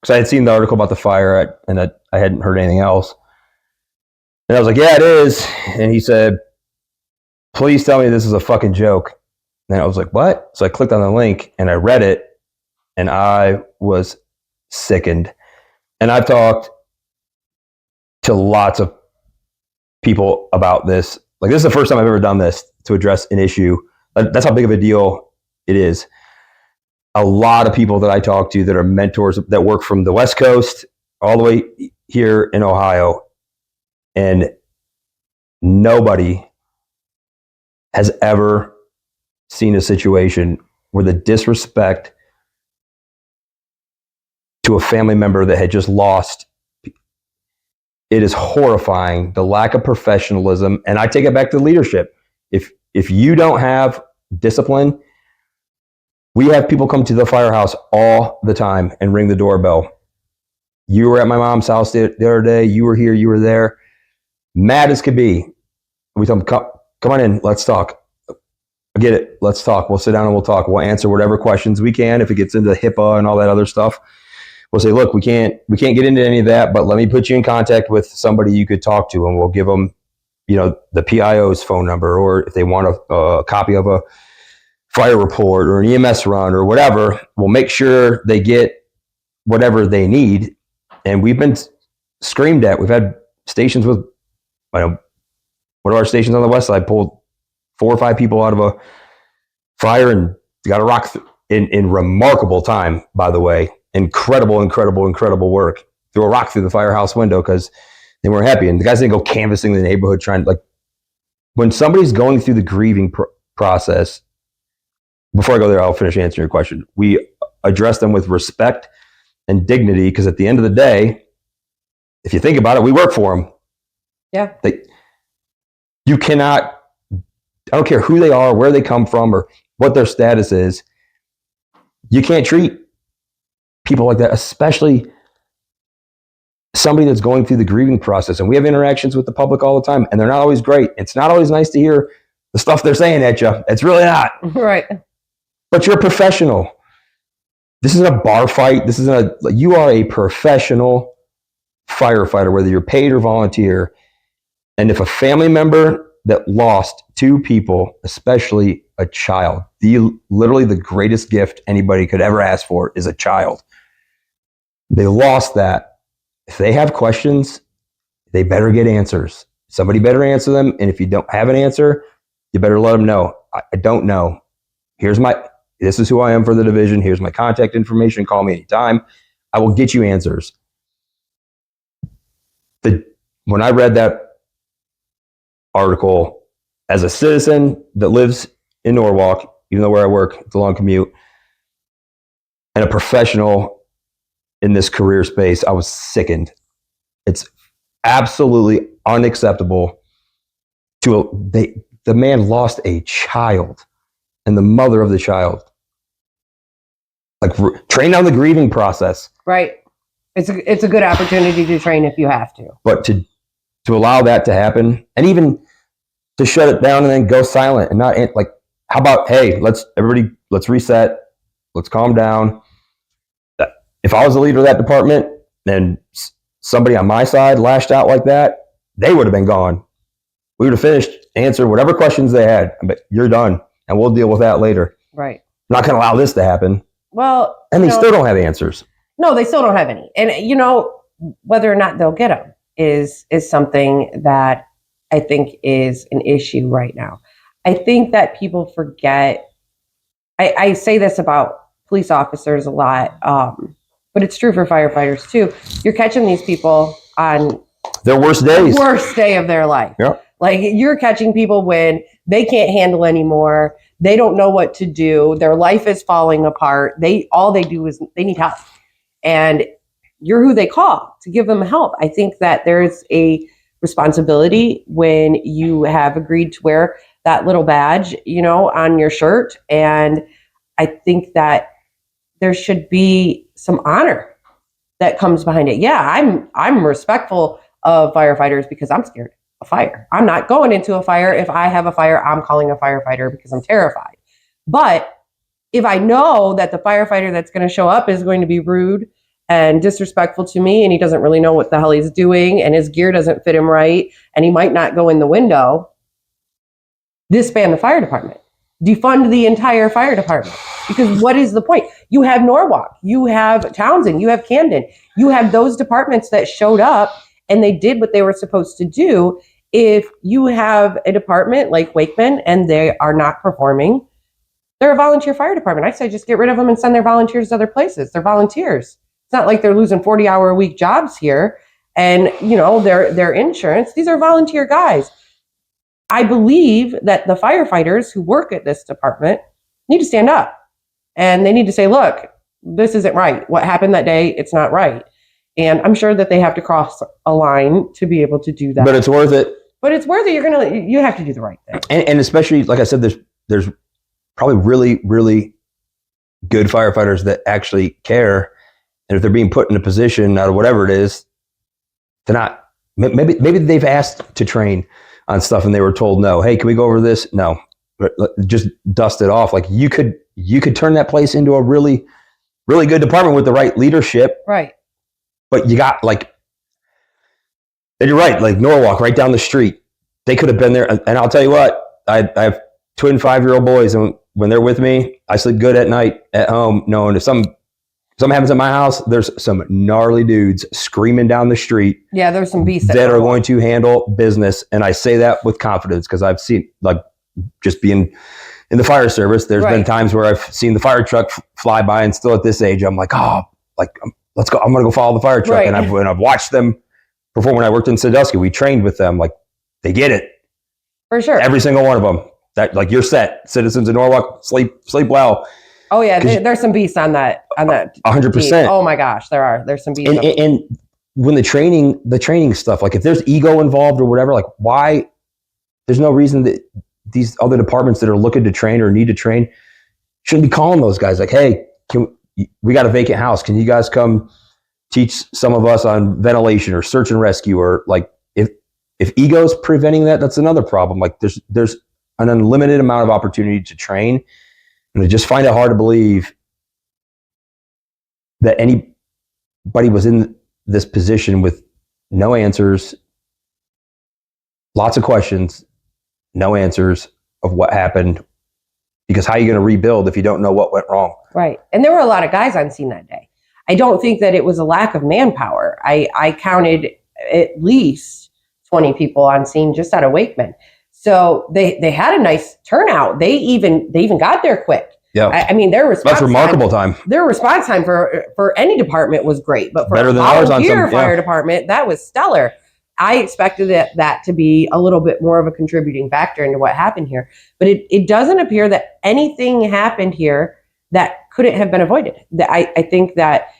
Because I had seen the article about the fire, and I hadn't heard anything else. And I was like, yeah, it is. And he said, please tell me this is a fucking joke. And I was like, what? So I clicked on the link, and I read it, and I was sickened. And I've talked to lots of people about this. Like, this is the first time I've ever done this to address an issue. That's how big of a deal it is. A lot of people that I talk to that are mentors that work from the West Coast all the way here in Ohio, and nobody has ever seen a situation where the disrespect to a family member that had just lost, it is horrifying. The lack of professionalism, and I take it back to leadership. If you don't have discipline, we have people come to the firehouse all the time and ring the doorbell. You were at my mom's house the other day. You were here. You were there. Mad as could be. We tell them, come on in. Let's talk. I get it. Let's talk. We'll sit down and we'll talk. We'll answer whatever questions we can. If it gets into HIPAA and all that other stuff, we'll say, look, we can't get into any of that, but let me put you in contact with somebody you could talk to, and we'll give them, the PIO's phone number, or if they want a copy of a fire report or an EMS run or whatever, we'll make sure they get whatever they need. And we've been screamed at. We've had stations with, one of our stations on the west side pulled 4 or 5 people out of a fire and got a rock in remarkable time, by the way. Incredible work. Threw a rock through the firehouse window because they weren't happy. And the guys didn't go canvassing the neighborhood trying to, like, when somebody's going through the grieving process, before I go there, I'll finish answering your question. We address them with respect and dignity, because at the end of the day, if you think about it, we work for them. Yeah. You cannot, I don't care who they are, where they come from, or what their status is. You can't treat people like that, especially somebody that's going through the grieving process. And we have interactions with the public all the time, and they're not always great. It's not always nice to hear the stuff they're saying at you. It's really not. Right. But you're a professional. This isn't a bar fight. You are a professional firefighter, whether you're paid or volunteer. And if a family member that lost 2 people, especially a child, literally the greatest gift anybody could ever ask for is a child. They lost that. If they have questions, they better get answers. Somebody better answer them. And if you don't have an answer, you better let them know. I don't know. This is who I am for the division. Here's my contact information. Call me anytime. I will get you answers. When I read that article, as a citizen that lives in Norwalk, even though where I work, it's a long commute, and a professional in this career space, I was sickened. It's absolutely unacceptable. The man lost a child, and the mother of the child. Like, train on the grieving process. Right. It's a good opportunity to train if you have to. But to allow that to happen, and even to shut it down and then go silent and not, like, how about, hey, let's reset, let's calm down. If I was the leader of that department and somebody on my side lashed out like that, they would have been gone. We would have finished, answered whatever questions they had, but you're done, and we'll deal with that later. Right. I'm not going to allow this to happen. Well, and they still don't have answers. No, they still don't have any. And, whether or not they'll get them is something that I think is an issue right now. I think that people forget. I say this about police officers a lot, but it's true for firefighters too. You're catching these people on their worst days, worst day of their life. Yep. Like, you're catching people when they can't handle anymore. They don't know what to do. Their life is falling apart. All they do is they need help. And you're who they call to give them help. I think that there's a responsibility when you have agreed to wear that little badge, on your shirt. And I think that there should be some honor that comes behind it. Yeah, I'm respectful of firefighters because I'm scared of fire. I'm not going into a fire. If I have a fire, I'm calling a firefighter because I'm terrified. But if I know that the firefighter that's going to show up is going to be rude and disrespectful to me, and he doesn't really know what the hell he's doing, and his gear doesn't fit him right, and he might not go in the window, disband the fire department. Defund the entire fire department. Because what is the point? You have Norwalk, you have Townsend, you have Camden, you have those departments that showed up and they did what they were supposed to do. If you have a department like Wakeman and they are not performing, they're a volunteer fire department. I say just get rid of them and send their volunteers to other places. They're volunteers. It's not like they're losing 40-hour-a-week jobs here and, their insurance. These are volunteer guys. I believe that the firefighters who work at this department need to stand up and they need to say, look, this isn't right. What happened that day, it's not right. And I'm sure that they have to cross a line to be able to do that. But it's worth it. But it's worth it. You have to do the right thing. And especially, like I said, there's probably really, really good firefighters that actually care. And if they're being put in a position out of whatever it is, to not, maybe they've asked to train on stuff and they were told no. Hey, can we go over this? No, just dust it off. Like, you could turn that place into a really, really good department with the right leadership. Right. But you got, like, and you're right, like Norwalk right down the street. They could have been there. And I'll tell you what, I have twin 5-year-old boys, and when they're with me, I sleep good at night at home, knowing if something something happens at my house, there's some gnarly dudes screaming down the street. Yeah, there's some beasts that are going to handle business. And I say that with confidence because I've seen, like, just being in the fire service, there's been times where I've seen the fire truck fly by, and still at this age, I'm like, oh, like, let's go. I'm going to go follow the fire truck. And I've watched them perform. When I worked in Sandusky, we trained with them. Like, they get it. For sure. Every single one of them. That, like, you're set. Citizens of Norwalk, sleep well. Oh yeah, there's some beasts on that. 100%. Oh my gosh, there's some beasts. And when the training stuff, like, if there's ego involved or whatever, like, why? There's no reason that these other departments that are looking to train or need to train shouldn't be calling those guys like, hey, we got a vacant house. Can you guys come teach some of us on ventilation or search and rescue? Or, like, if ego's preventing that, that's another problem. Like, there's an unlimited amount of opportunity to train. And I just find it hard to believe that anybody was in this position with no answers, lots of questions, no answers of what happened. Because how are you going to rebuild if you don't know what went wrong? Right. And there were a lot of guys on scene that day. I don't think that it was a lack of manpower. I counted at least 20 people on scene just out of Wakeman. So they had a nice turnout. They even got there quick. Yeah. I mean, their response that's remarkable time. Their response time for any department was great, but for better than ours on some fire department, that was stellar. I expected that to be a little bit more of a contributing factor into what happened here, but it doesn't appear that anything happened here that couldn't have been avoided. I think that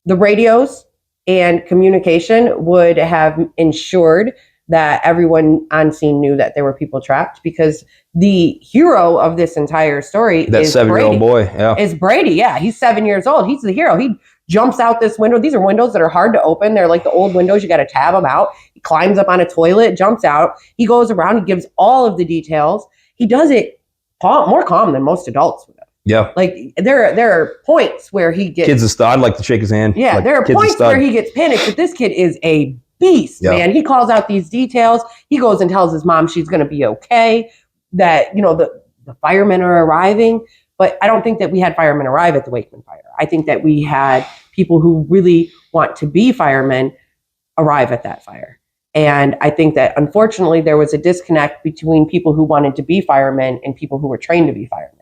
the radios and communication would have ensured that everyone on scene knew that there were people trapped, because the hero of this entire story is 7-year-old boy. Yeah. Is Brady. Yeah. He's 7 years old. He's the hero. He jumps out this window. These are windows that are hard to open. They're like the old windows. You got to tab them out. He climbs up on a toilet, jumps out. He goes around. He gives all of the details. He does it more calm than most adults would have. Yeah. Like, there are points where he gets... I'd like to shake his hand. Yeah, like, there are points where he gets panicked, but this kid is a beast, man. He calls out these details. He goes and tells his mom she's going to be okay, that, the firemen are arriving. But I don't think that we had firemen arrive at the Wakeman fire. I think that we had people who really want to be firemen arrive at that fire. And I think that, unfortunately, there was a disconnect between people who wanted to be firemen and people who were trained to be firemen.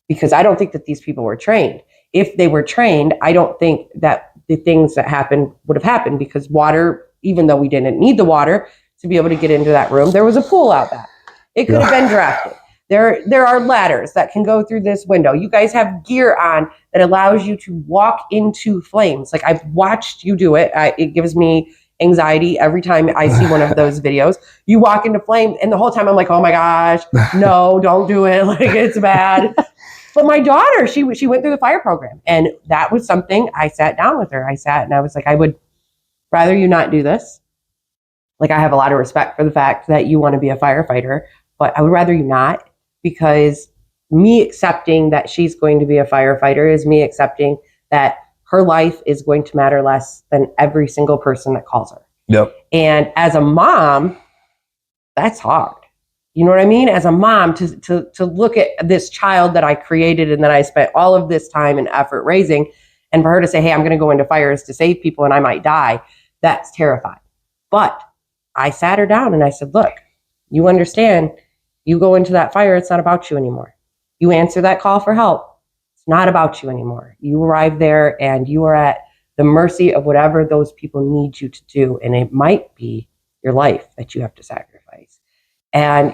Because I don't think that these people were trained. If they were trained, I don't think that the things that happened would have happened, because water, even though we didn't need the water to be able to get into that room, there was a pool out back. It could have been drafted. There are ladders that can go through this window. You guys have gear on that allows you to walk into flames. Like, I've watched you do it. It gives me anxiety every time I see one of those videos. You walk into flames, and the whole time I'm like, oh my gosh, no, don't do it. Like, it's bad. But my daughter, she went through the fire program, and that was something. I sat down with her. I was like, I would rather you not do this. Like, I have a lot of respect for the fact that you want to be a firefighter, but I would rather you not, because me accepting that she's going to be a firefighter is me accepting that her life is going to matter less than every single person that calls her. Yep. And as a mom, that's hard. You know what I mean? As a mom, to look at this child that I created and that I spent all of this time and effort raising, and for her to say, hey, I'm going to go into fires to save people and I might die, that's terrifying. But I sat her down and I said, look, you understand, you go into that fire, it's not about you anymore. You answer that call for help, it's not about you anymore. You arrive there and you are at the mercy of whatever those people need you to do. And it might be your life that you have to sacrifice. And,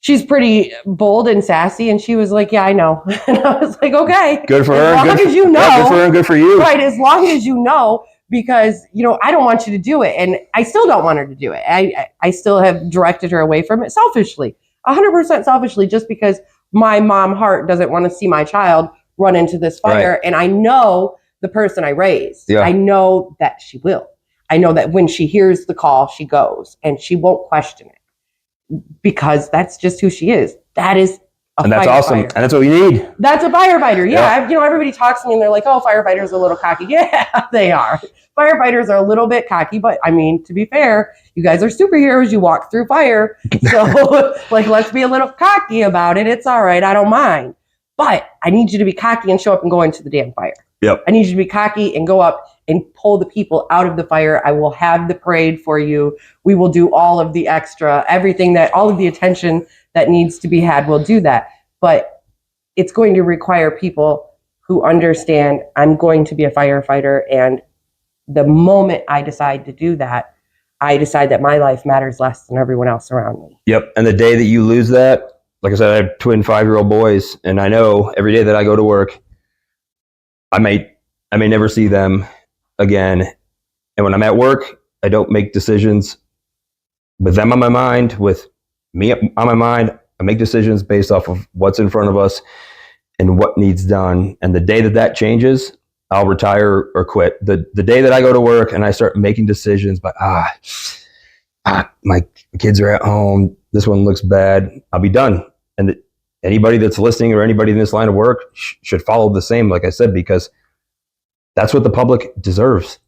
she's pretty bold and sassy. And she was like, yeah, I know. And I was like, okay. Good for her. As long as you know. Yeah, good for her and good for you. Right. As long as you know, because, I don't want you to do it. And I still don't want her to do it. I still have directed her away from it selfishly, 100% selfishly, just because my mom heart doesn't want to see my child run into this fire. Right. And I know the person I raised. Yeah. I know that she will. I know that when she hears the call, she goes, and she won't question it, because that's just who she is. That is and that's awesome. And that's what we need. That's a firefighter. Yeah. Everybody talks to me and they're like, oh, firefighters are a little cocky. Yeah, they are. Firefighters are a little bit cocky, but I mean, to be fair, you guys are superheroes. You walk through fire. So let's be a little cocky about it. It's all right. I don't mind. But I need you to be cocky and show up and go into the damn fire. Yep. I need you to be cocky and go up and pull the people out of the fire. I will have the parade for you. We will do all of the extra, all of the attention that needs to be had. We'll do that. But it's going to require people who understand I'm going to be a firefighter. And the moment I decide to do that, I decide that my life matters less than everyone else around me. Yep. And the day that you lose that, like I said, I have twin 5-year-old boys, and I know every day that I go to work, I may never see them again. And when I'm at work, I don't make decisions with them on my mind, with me on my mind. I make decisions based off of what's in front of us and what needs done. And the day that that changes, I'll retire or quit. The day that I go to work and I start making decisions, but my kids are at home, this one looks bad, I'll be done. And anybody that's listening or anybody in this line of work should follow the same, like I said, because that's what the public deserves.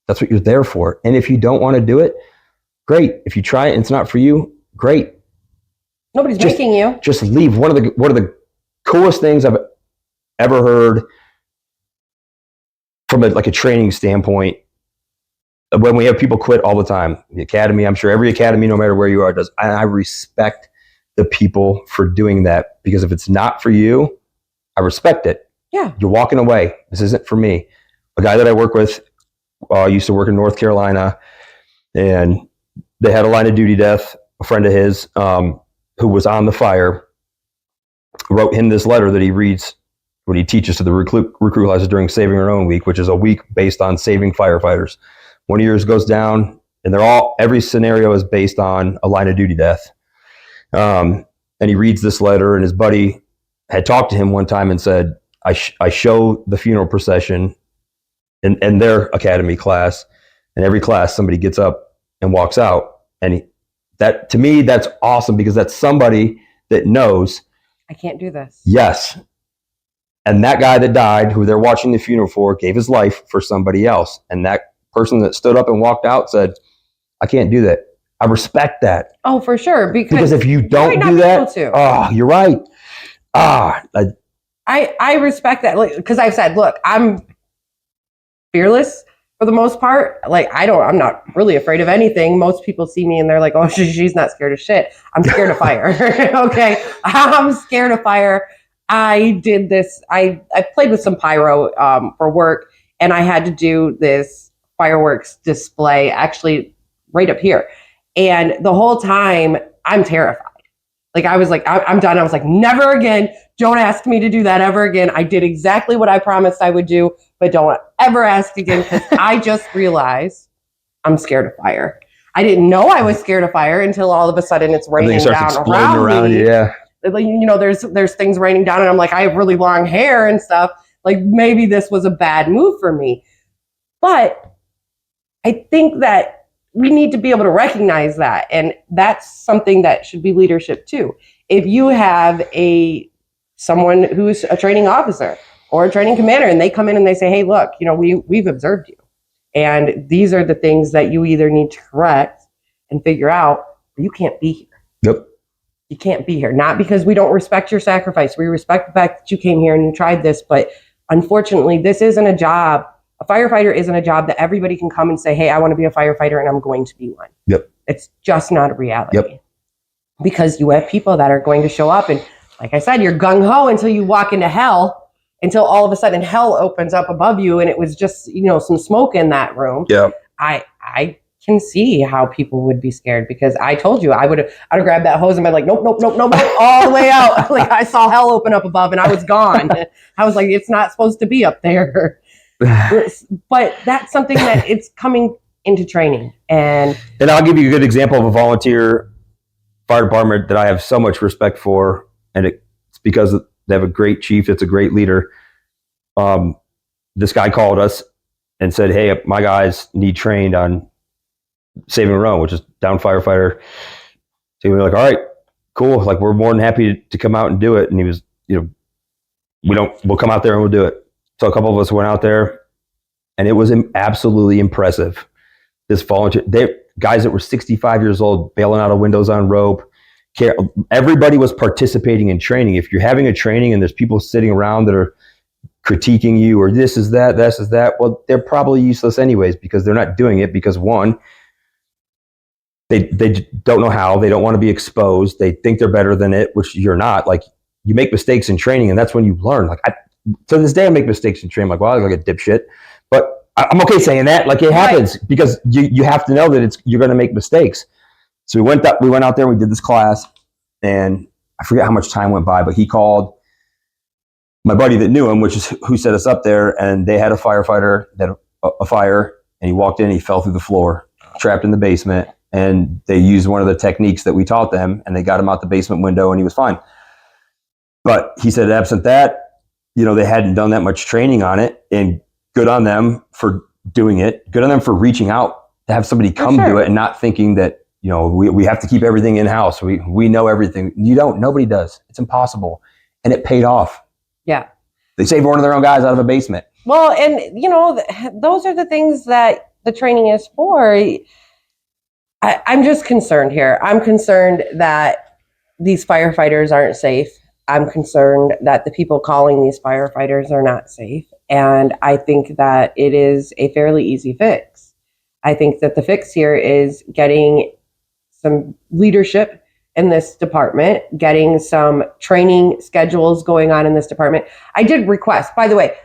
That's what you're there for. And if you don't want to do it, great. If you try it and it's not for you, great. Nobody's making you. Just leave. One of the coolest things I've ever heard from a training standpoint, when we have people quit all the time, the academy, I'm sure every academy, no matter where you are, does. And I respect the people for doing that, because if it's not for you, I respect it. Yeah. You're walking away. This isn't for me. A guy that I work with used to work in North Carolina, and they had a line of duty death. A friend of his who was on the fire wrote him this letter that he reads when he teaches to the recruit classes during Saving Our Own Week, which is a week based on saving firefighters. One of yours goes down, and every scenario is based on a line of duty death. And he reads this letter, and his buddy had talked to him one time and said, I show the funeral procession in their academy class, and every class somebody gets up and walks out. And that, to me, that's awesome, because that's somebody that knows, I can't do this. Yes. And that guy that died, who they're watching the funeral for, gave his life for somebody else. And that person that stood up and walked out said, I can't do that. I respect that. Oh, for sure. Because if you don't do that, you're right. I respect that. Because I've said, look, I'm fearless for the most part. I'm not really afraid of anything. Most people see me and they're like, oh, she's not scared of shit. I'm scared of fire. Okay. I'm scared of fire. I did this. I played with some pyro for work, and I had to do this fireworks display actually right up here. And the whole time I'm terrified. I was like, I'm done. I was like, never again. Don't ask me to do that ever again. I did exactly what I promised I would do, but don't ever ask again, because I just realized I'm scared of fire. I didn't know I was scared of fire until all of a sudden it's raining down around me. Yeah. There's things raining down, and I'm like, I have really long hair and stuff. Maybe this was a bad move for me. But I think that we need to be able to recognize that. And that's something that should be leadership too. If you have someone who's a training officer or a training commander, and they come in and they say, hey, look, we've observed you, and these are the things that you either need to correct and figure out, or you can't be here. Yep. You can't be here. Not because we don't respect your sacrifice. We respect the fact that you came here and you tried this, but unfortunately, this isn't a job. A firefighter isn't a job that everybody can come and say, hey, I want to be a firefighter and I'm going to be one. Yep. It's just not a reality. Yep. Because you have people that are going to show up, and like I said, you're gung-ho until you walk into hell, until all of a sudden hell opens up above you, and it was just, some smoke in that room. Yeah. I can see how people would be scared, because I told you I'd have grabbed that hose and been like, nope, all the way out. I saw hell open up above and I was gone. I was like, it's not supposed to be up there. But that's something that it's coming into training. And I'll give you a good example of a volunteer fire department that I have so much respect for, and it's because they have a great chief that's a great leader. This guy called us and said, hey, my guys need trained on Saving Our Own, which is down firefighter. So we were like, all right, cool. We're more than happy to come out and do it. And he was, we'll come out there and we'll do it. So a couple of us went out there, and it was absolutely impressive. This volunteer, guys that were 65 years old, bailing out of windows on rope. Everybody was participating in training. If you're having a training and there's people sitting around that are critiquing you or this is that. Well, they're probably useless anyways because they're not doing it because one, they don't know how, they don't want to be exposed, they think they're better than it, which you're not. Like you make mistakes in training and that's when you learn. Like to this day I make mistakes in training. Like, well, I look like a dipshit, but I'm okay saying that. Like it happens because you have to know that you're going to make mistakes. So we went out there and we did this class, and I forget how much time went by, but he called my buddy that knew him, which is who set us up there, and they had a firefighter that a fire, and he walked in and he fell through the floor, trapped in the basement, and they used one of the techniques that we taught them, and they got him out the basement window, and he was fine. But he said, absent that, they hadn't done that much training on it, and good on them for doing it. Good on them for reaching out to have somebody come do it and not thinking that, we have to keep everything in-house. We know everything. You don't. Nobody does. It's impossible. And it paid off. Yeah. They saved one of their own guys out of a basement. Well, and, those are the things that the training is for. I'm just concerned here. I'm concerned that these firefighters aren't safe. I'm concerned that the people calling these firefighters are not safe. And I think that it is a fairly easy fix. I think that the fix here is getting some leadership in this department, getting some training schedules going on in this department. I did request, by the way,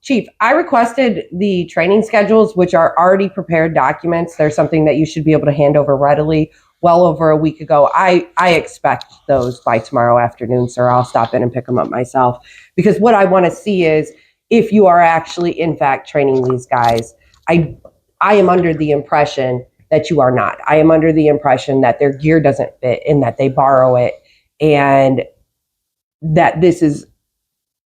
Chief, I requested the training schedules, which are already prepared documents. They're something that you should be able to hand over readily well over a week ago. I expect those by tomorrow afternoon, sir. I'll stop in and pick them up myself. Because what I want to see is if you are actually, in fact, training these guys. I am under the impression that you are not. I am under the impression that their gear doesn't fit and that they borrow it and that this is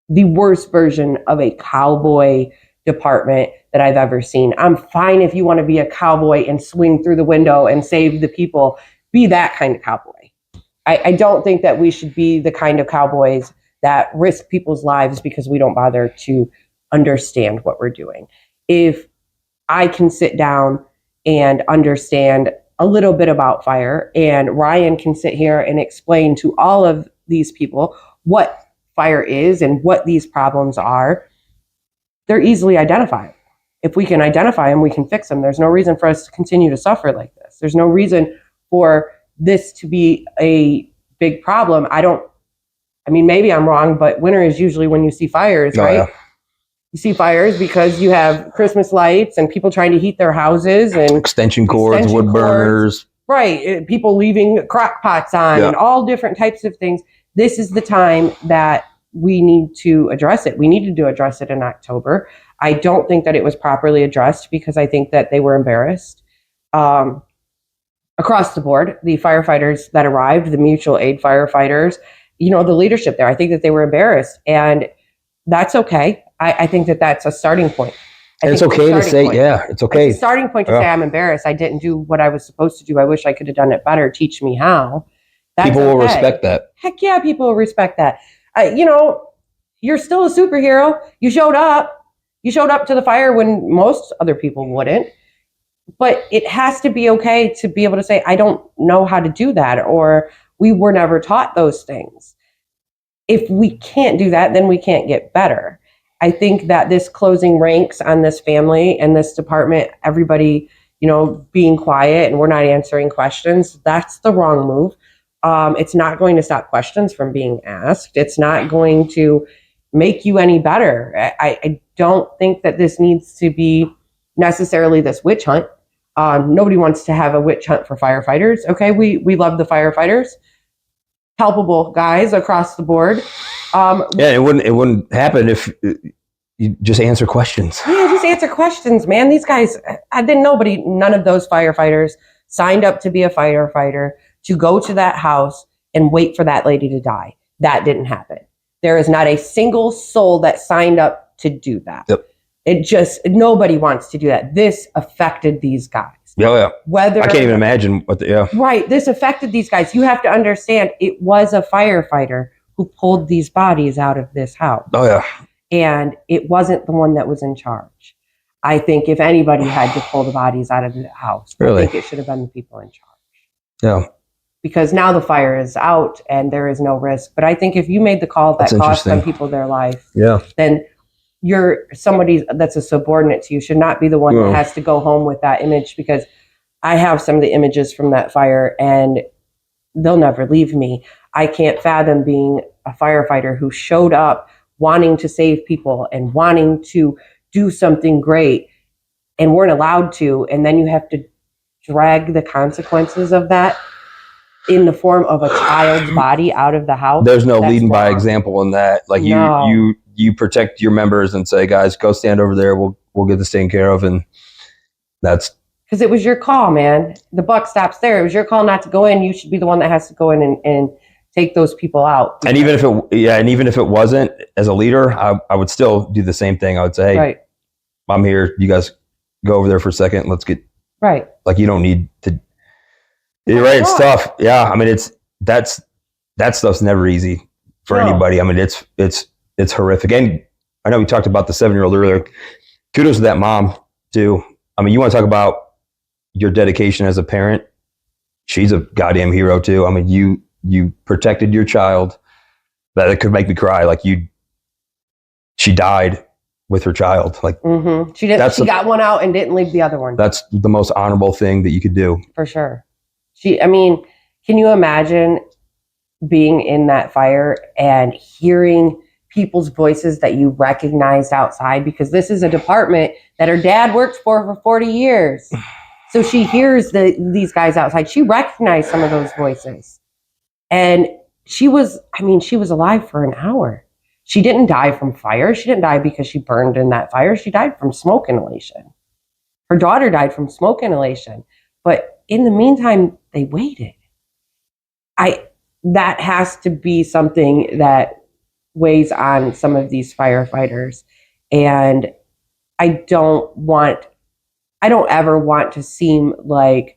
the worst version of a cowboy department that I've ever seen. I'm fine if you want to be a cowboy and swing through the window and save the people. Be that kind of cowboy. I don't think that we should be the kind of cowboys that risk people's lives because we don't bother to understand what we're doing. If I can sit down and understand a little bit about fire, and Ryan can sit here and explain to all of these people what fire is and what these problems are, they're easily identifiable. If we can identify them, we can fix them. There's no reason for us to continue to suffer like this. There's no reason for this to be a big problem. Maybe I'm wrong, but winter is usually when you see fires, right? Yeah. You see fires because you have Christmas lights and people trying to heat their houses and extension cords, wood burners. Right. People leaving crock pots on and all different types of things. This is the time that we need to address it. We needed to address it in October. I don't think that it was properly addressed because I think that they were embarrassed. Across the board, the firefighters that arrived, the mutual aid firefighters, the leadership there, I think that they were embarrassed, and that's okay. I think that that's a starting point. And it's okay to say, it's okay. It's a starting point to say I'm embarrassed. I didn't do what I was supposed to do. I wish I could have done it better. Teach me how. People will respect that. Heck yeah, people will respect that. You're still a superhero. You showed up. You showed up to the fire when most other people wouldn't. But it has to be okay to be able to say, I don't know how to do that, or we were never taught those things. If we can't do that, then we can't get better. I think that this closing ranks on this family and this department, everybody, being quiet and we're not answering questions, that's the wrong move. It's not going to stop questions from being asked. It's not going to make you any better. I don't think that this needs to be necessarily this witch hunt. Nobody wants to have a witch hunt for firefighters. Okay, we love the firefighters. Palpable guys across the board. It wouldn't happen if you just answer questions. Yeah, just answer questions, man. These guys, none of those firefighters signed up to be a firefighter, to go to that house and wait for that lady to die. That didn't happen. There is not a single soul that signed up to do that. Yep. Nobody wants to do that. This affected these guys. Yeah. I can't even imagine Right. This affected these guys. You have to understand it was a firefighter who pulled these bodies out of this house. Oh, yeah. And it wasn't the one that was in charge. I think if anybody had to pull the bodies out of the house, really? I think it should have been the people in charge. Yeah. because now the fire is out and there is no risk. But I think if you made the call that cost some people their life, then you're somebody that's a subordinate to you should not be the one that has to go home with that image, because I have some of the images from that fire and they'll never leave me. I can't fathom being a firefighter who showed up wanting to save people and wanting to do something great and weren't allowed to. And then you have to drag the consequences of that in the form of a child's body out of the house. There's no leading by example in that. Like you protect your members and say, guys, go stand over there. We'll get this taken care of. And that's because it was your call, man. The buck stops there. It was your call not to go in. You should be the one that has to go in and take those people out. And even if it wasn't, as a leader, I would still do the same thing. I would say, hey, I'm here. You guys go over there for a second. Let's get like, you don't need to. You're right. It's tough. Yeah. I mean, that stuff's never easy for anybody. I mean, it's horrific. And I know we talked about the 7-year-old earlier. Kudos to that mom too. I mean, you want to talk about your dedication as a parent. She's a goddamn hero too. I mean, you protected your child. That it could make me cry. Like she died with her child. Like she did. She got one out and didn't leave the other one. That's the most honorable thing that you could do. For sure. I mean, can you imagine being in that fire and hearing people's voices that you recognized outside? Because this is a department that her dad worked for 40 years. So she hears these guys outside. She recognized some of those voices. And she was alive for an hour. She didn't die from fire. She didn't die because she burned in that fire. She died from smoke inhalation. Her daughter died from smoke inhalation. But in the meantime, they waited. That has to be something that weighs on some of these firefighters. And I don't ever want to seem like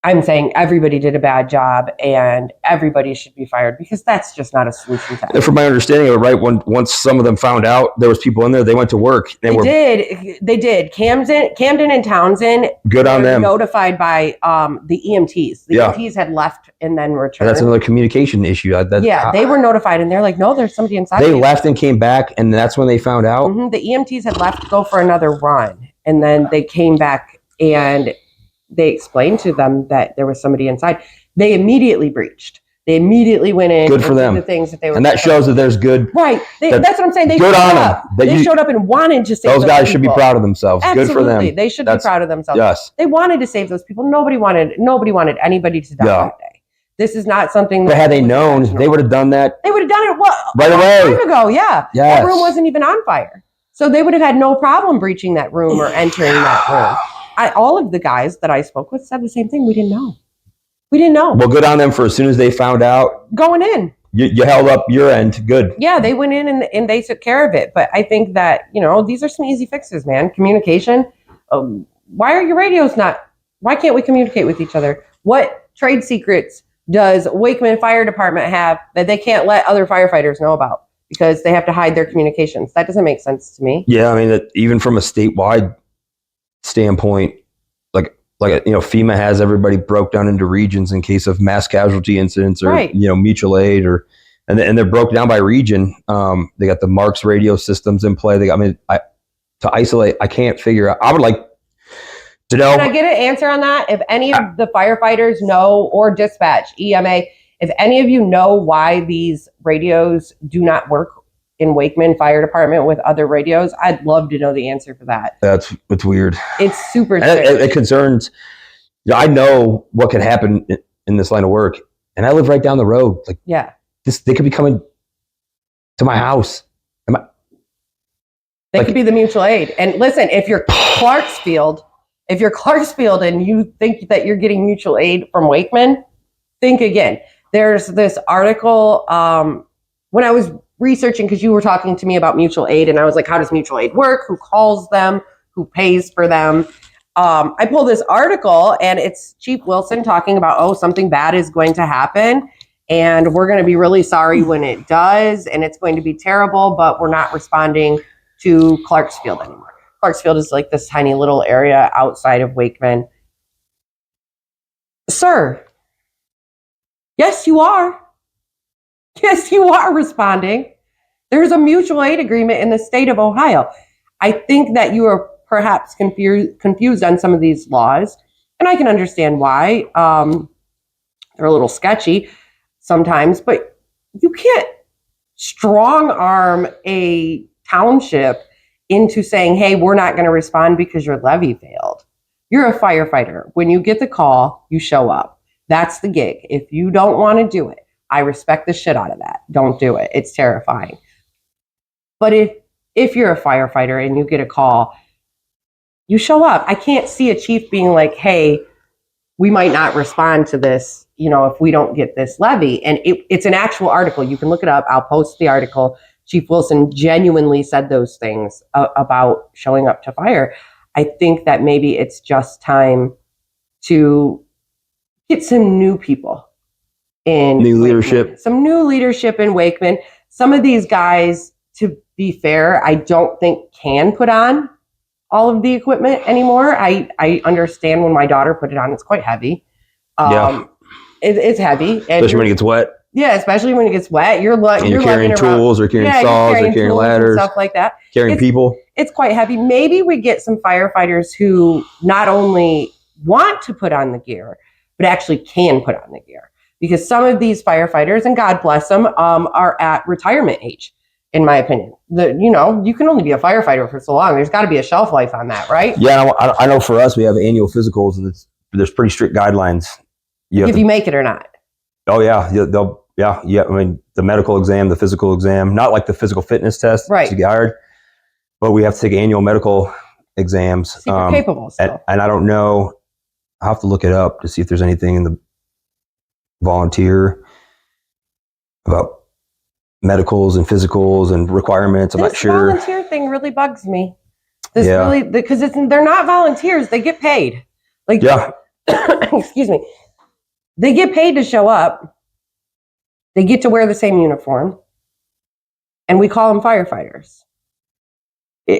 I'm saying everybody did a bad job and everybody should be fired, because that's just not a solution to it. From my understanding of it, right, once some of them found out there was people in there, they went to work. They did. Camden and Townsend. Good on them. Notified by the EMTs. The EMTs had left and then returned. And that's another communication issue. They were notified and they're like, no, there's somebody inside. They left and came back, and that's when they found out. The EMTs had left to go for another run, and then they came back and they explained to them that there was somebody inside. They immediately breached. They immediately went in. Good for them. The things that they were, and that shows that there's good. Right. That's what I'm saying. They good on them. They showed up and wanted to save those guys. Should be proud of themselves. Absolutely. Good for them. They should be proud of themselves. Yes. They wanted to save those people. Nobody wanted anybody to die that day. This is not something that had they known, they would have done that. They would have done it right away. A time ago. Yeah. Yes. That room wasn't even on fire. So they would have had no problem breaching that room or entering that room. All of the guys that I spoke with said the same thing. We didn't know. Well, good on them for as soon as they found out. Going in. You held up your end. Good. Yeah, they went in and they took care of it. But I think that, these are some easy fixes, man. Communication. Why are your radios why can't we communicate with each other? What trade secrets does Wakeman Fire Department have that they can't let other firefighters know about because they have to hide their communications? That doesn't make sense to me. Yeah, I mean, even from a statewide standpoint, like FEMA has everybody broke down into regions in case of mass casualty incidents or mutual aid, and they're broken down by region. They got the Marks radio systems in play. To isolate, I can't figure out. I would like to know. Can I get an answer on that? If any of the firefighters know, or dispatch, EMA, if any of you know why these radios do not work in Wakeman Fire Department with other radios, I'd love to know the answer for that. It's weird. It's super strange. It concerns. I know what can happen in this line of work, and I live right down the road. They could be coming to my house. They could be the mutual aid. And listen, if you're Clarksfield and you think that you're getting mutual aid from Wakeman, think again. There's this article when I was researching, because you were talking to me about mutual aid, and I was like, how does mutual aid work? Who calls them? Who pays for them? I pulled this article, and it's Chief Wilson talking about, something bad is going to happen, and we're going to be really sorry when it does, and it's going to be terrible, but we're not responding to Clarksfield anymore. Clarksfield is like this tiny little area outside of Wakeman. Sir, Yes, you are. Yes, you are responding. There's a mutual aid agreement in the state of Ohio. I think that you are perhaps confused on some of these laws, and I can understand why. They're a little sketchy sometimes, but you can't strong arm a township into saying, hey, we're not going to respond because your levy failed. You're a firefighter. When you get the call, you show up. That's the gig. If you don't want to do it, I respect the shit out of that. Don't do it. It's terrifying. But if you're a firefighter and you get a call, you show up. I can't see a chief being like, hey, we might not respond to this, if we don't get this levy. And it's an actual article. You can look it up. I'll post the article. Chief Wilson genuinely said those things about showing up to fire. I think that maybe it's just time to get some new people in new Wakeman. leadership. Some new leadership in Wakeman. Some of these guys, to be fair, I don't think can put on all of the equipment anymore. I understand when my daughter put it on, it's quite heavy. It's heavy. Especially when it gets wet. Yeah, especially when it gets wet. You're carrying tools or carrying saws or carrying ladders. Stuff like that. Carrying people. It's quite heavy. Maybe we get some firefighters who not only want to put on the gear, but actually can put on the gear. Because some of these firefighters, and God bless them, are at retirement age, in my opinion. You can only be a firefighter for so long. There's got to be a shelf life on that, right? Yeah, I know for us, we have annual physicals, and there's pretty strict guidelines. If you make it or not. Oh, yeah. I mean, the medical exam, the physical exam, not like the physical fitness test to get hired, but we have to take annual medical exams. See if you're capable still. And I don't know. I'll have to look it up to see if there's anything in the volunteer about medicals and physicals and requirements. I'm not sure. This volunteer thing really bugs me. Because they're not volunteers. They get paid. Excuse me. They get paid to show up. They get to wear the same uniform. And we call them firefighters.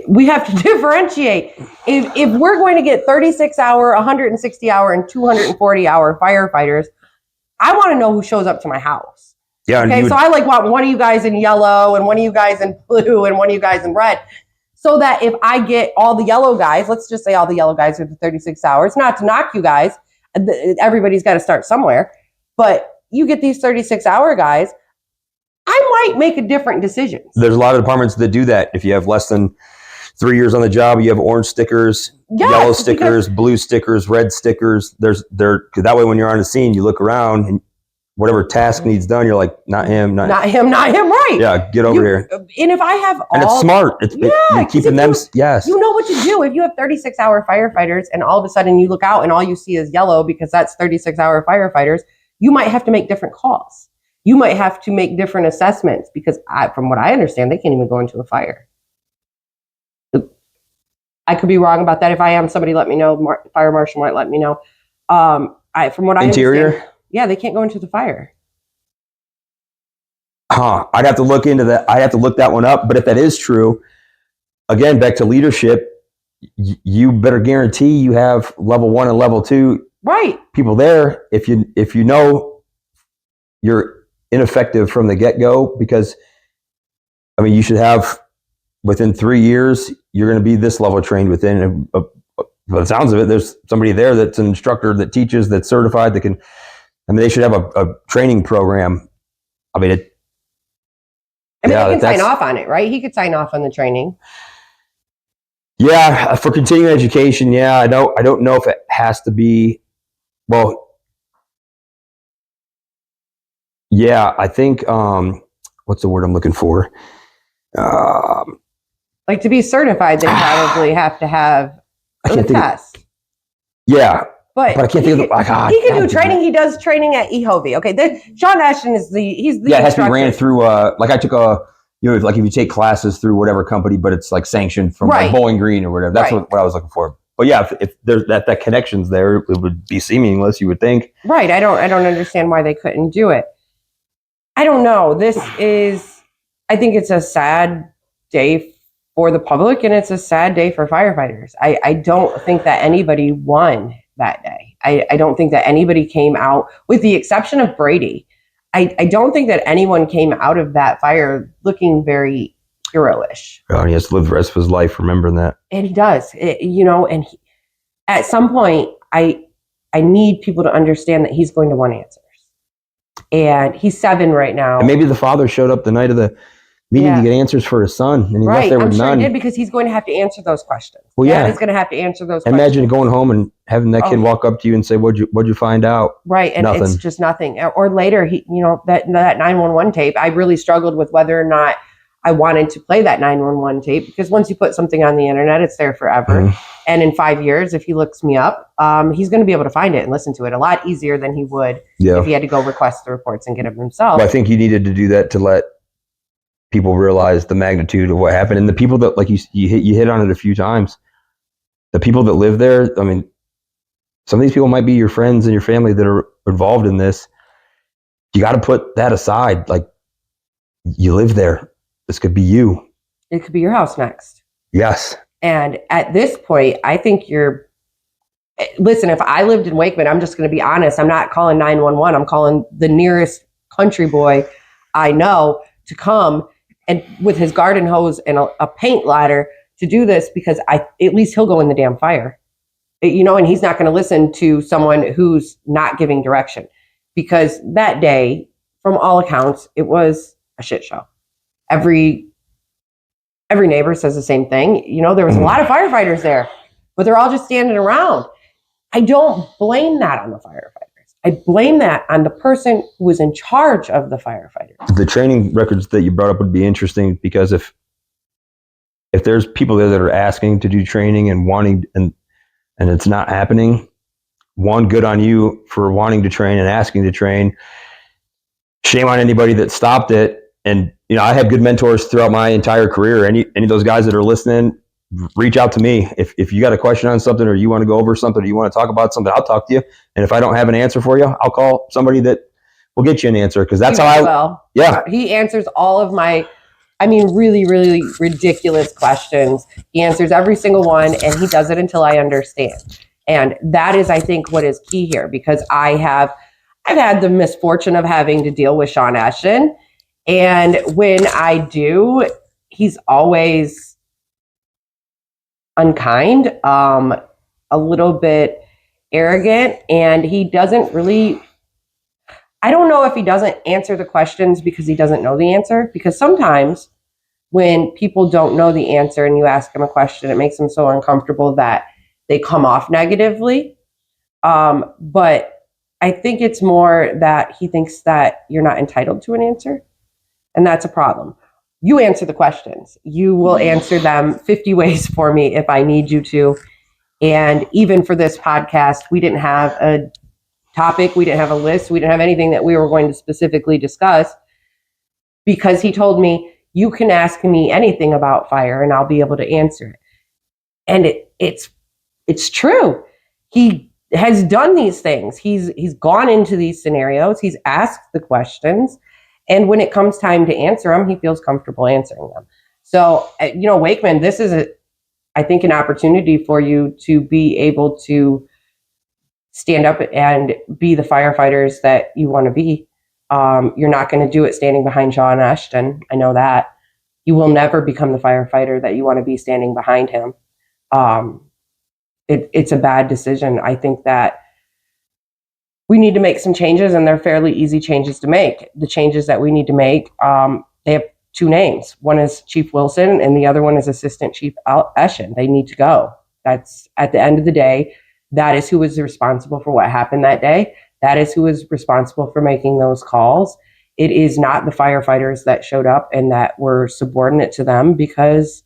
We have to differentiate. If we're going to get 36-hour, 160-hour, and 240-hour firefighters, I want to know who shows up to my house. Yeah. Okay, so I want one of you guys in yellow and one of you guys in blue and one of you guys in red. So that if I get all the yellow guys, let's just say all the yellow guys are the 36 hours, not to knock you guys, everybody's got to start somewhere, but you get these 36-hour guys, I might make a different decision. There's a lot of departments that do that. If you have less than 3 years on the job, you have orange stickers, yellow stickers, blue stickers, red stickers. That way when you're on the scene, you look around and whatever task needs done, you're like, not him, right? Yeah, get over here. And if I have and it's smart. You're keeping them, yes. You know what to do. If you have 36-hour firefighters and all of a sudden you look out and all you see is yellow because that's 36-hour firefighters, you might have to make different calls. You might have to make different assessments because from what I understand, they can't even go into a fire. I could be wrong about that. If I am, somebody let me know. Fire marshal might let me know. From what I understand, yeah, they can't go into the fire. I'd have to look into that. I'd have to look that one up. But if that is true, again, back to leadership, you better guarantee you have level 1 and level 2 people there. If you know you're ineffective from the get-go, because I mean, you should have within 3 years, you're going to be this level trained within. By the sounds of it, there's somebody there that's an instructor that teaches, that's certified, that can. I mean, they should have a training program. I mean, he can sign off on it, right? He could sign off on the training. Yeah, for continuing education, yeah. I don't know if it has to be. Well, yeah, I think. What's the word I'm looking for? Like to be certified, they probably have to have a test. Yeah. But I can't think of the. He can do training. He does training at EHOVI. Okay, Sean Ashton is he's the. Yeah, it has to be ran through. Like I took like if you take classes through whatever company, but it's like sanctioned from like Bowling Green or whatever. That's what I was looking for. But yeah, if there's that connection's there, it would be seamless. You would think. Right. I don't understand why they couldn't do it. I don't know. I think it's a sad day for the public, and it's a sad day for firefighters. I don't think that anybody won that day. I don't think that anybody came out, with the exception of Brady. I don't think that anyone came out of that fire looking very heroish. Oh, and he has to live the rest of his life remembering that. And he does, and at some point, I need people to understand that he's going to want answers. And he's 7 right now. And maybe the father showed up the night of the meeting to get answers for his son, and he left there with none. I'm sure he did, because he's going to have to answer those questions. Well, yeah, he's going to have to answer those questions. Imagine going home and having that kid walk up to you and say, "What'd you find out?" Right, and nothing. It's just nothing. Or later, that 911 tape. I really struggled with whether or not I wanted to play that 911 tape, because once you put something on the internet, it's there forever. And in 5 years, if he looks me up, he's going to be able to find it and listen to it a lot easier than he would if he had to go request the reports and get them himself. But I think you needed to do that to let people realize the magnitude of what happened. And the people that, like you hit on it a few times, the people that live there, I mean, some of these people might be your friends and your family that are involved in this. You got to put that aside. Like, you live there. This could be you. It could be your house next. Yes. And at this point, I think listen, if I lived in Wakeman, I'm just going to be honest. I'm not calling 911. I'm calling the nearest country boy I know to come and with his garden hose and a paint ladder to do this, because at least he'll go in the damn fire, and he's not going to listen to someone who's not giving direction, because that day, from all accounts, it was a shit show. Every neighbor says the same thing. There was a lot of firefighters there, but they're all just standing around. I don't blame that on the firefighters. I blame that on the person who was in charge of the firefighters. The training records that you brought up would be interesting, because if there's people there that are asking to do training and wanting, and it's not happening, one, good on you for wanting to train and asking to train. Shame on anybody that stopped it. And, I had good mentors throughout my entire career. Any of those guys that are listening, reach out to me. If you got a question on something, or you want to go over something, or you want to talk about something, I'll talk to you. And if I don't have an answer for you, I'll call somebody that will get you an answer. Because that's he answers all of my, really, really ridiculous questions. He answers every single one, and he does it until I understand. And that is, I think, what is key here, because I've had the misfortune of having to deal with Sean Ashton. And when I do, he's always unkind, a little bit arrogant, and he doesn't really, I don't know if he doesn't answer the questions because he doesn't know the answer, because sometimes when people don't know the answer and you ask them a question, it makes them so uncomfortable that they come off negatively. But I think it's more that he thinks that you're not entitled to an answer. And that's a problem. You answer the questions. You will answer them 50 ways for me if I need you to. And even for this podcast, we didn't have a topic. We didn't have a list. We didn't have anything that we were going to specifically discuss, because he told me, you can ask me anything about fire and I'll be able to answer it. And it's true. He has done these things. He's gone into these scenarios. He's asked the questions. And when it comes time to answer them, he feels comfortable answering them. So, Wakeman, this is, I think, an opportunity for you to be able to stand up and be the firefighters that you want to be. You're not going to do it standing behind Sean Ashton. I know that. You will never become the firefighter that you want to be standing behind him. It's a bad decision. I think that we need to make some changes, and they're fairly easy changes to make. The changes that we need to make, they have 2 names. One is Chief Wilson, and the other one is Assistant Chief Eschen. They need to go. That's, at the end of the day, that is who is responsible for what happened that day. That is who is responsible for making those calls. It is not the firefighters that showed up and that were subordinate to them, because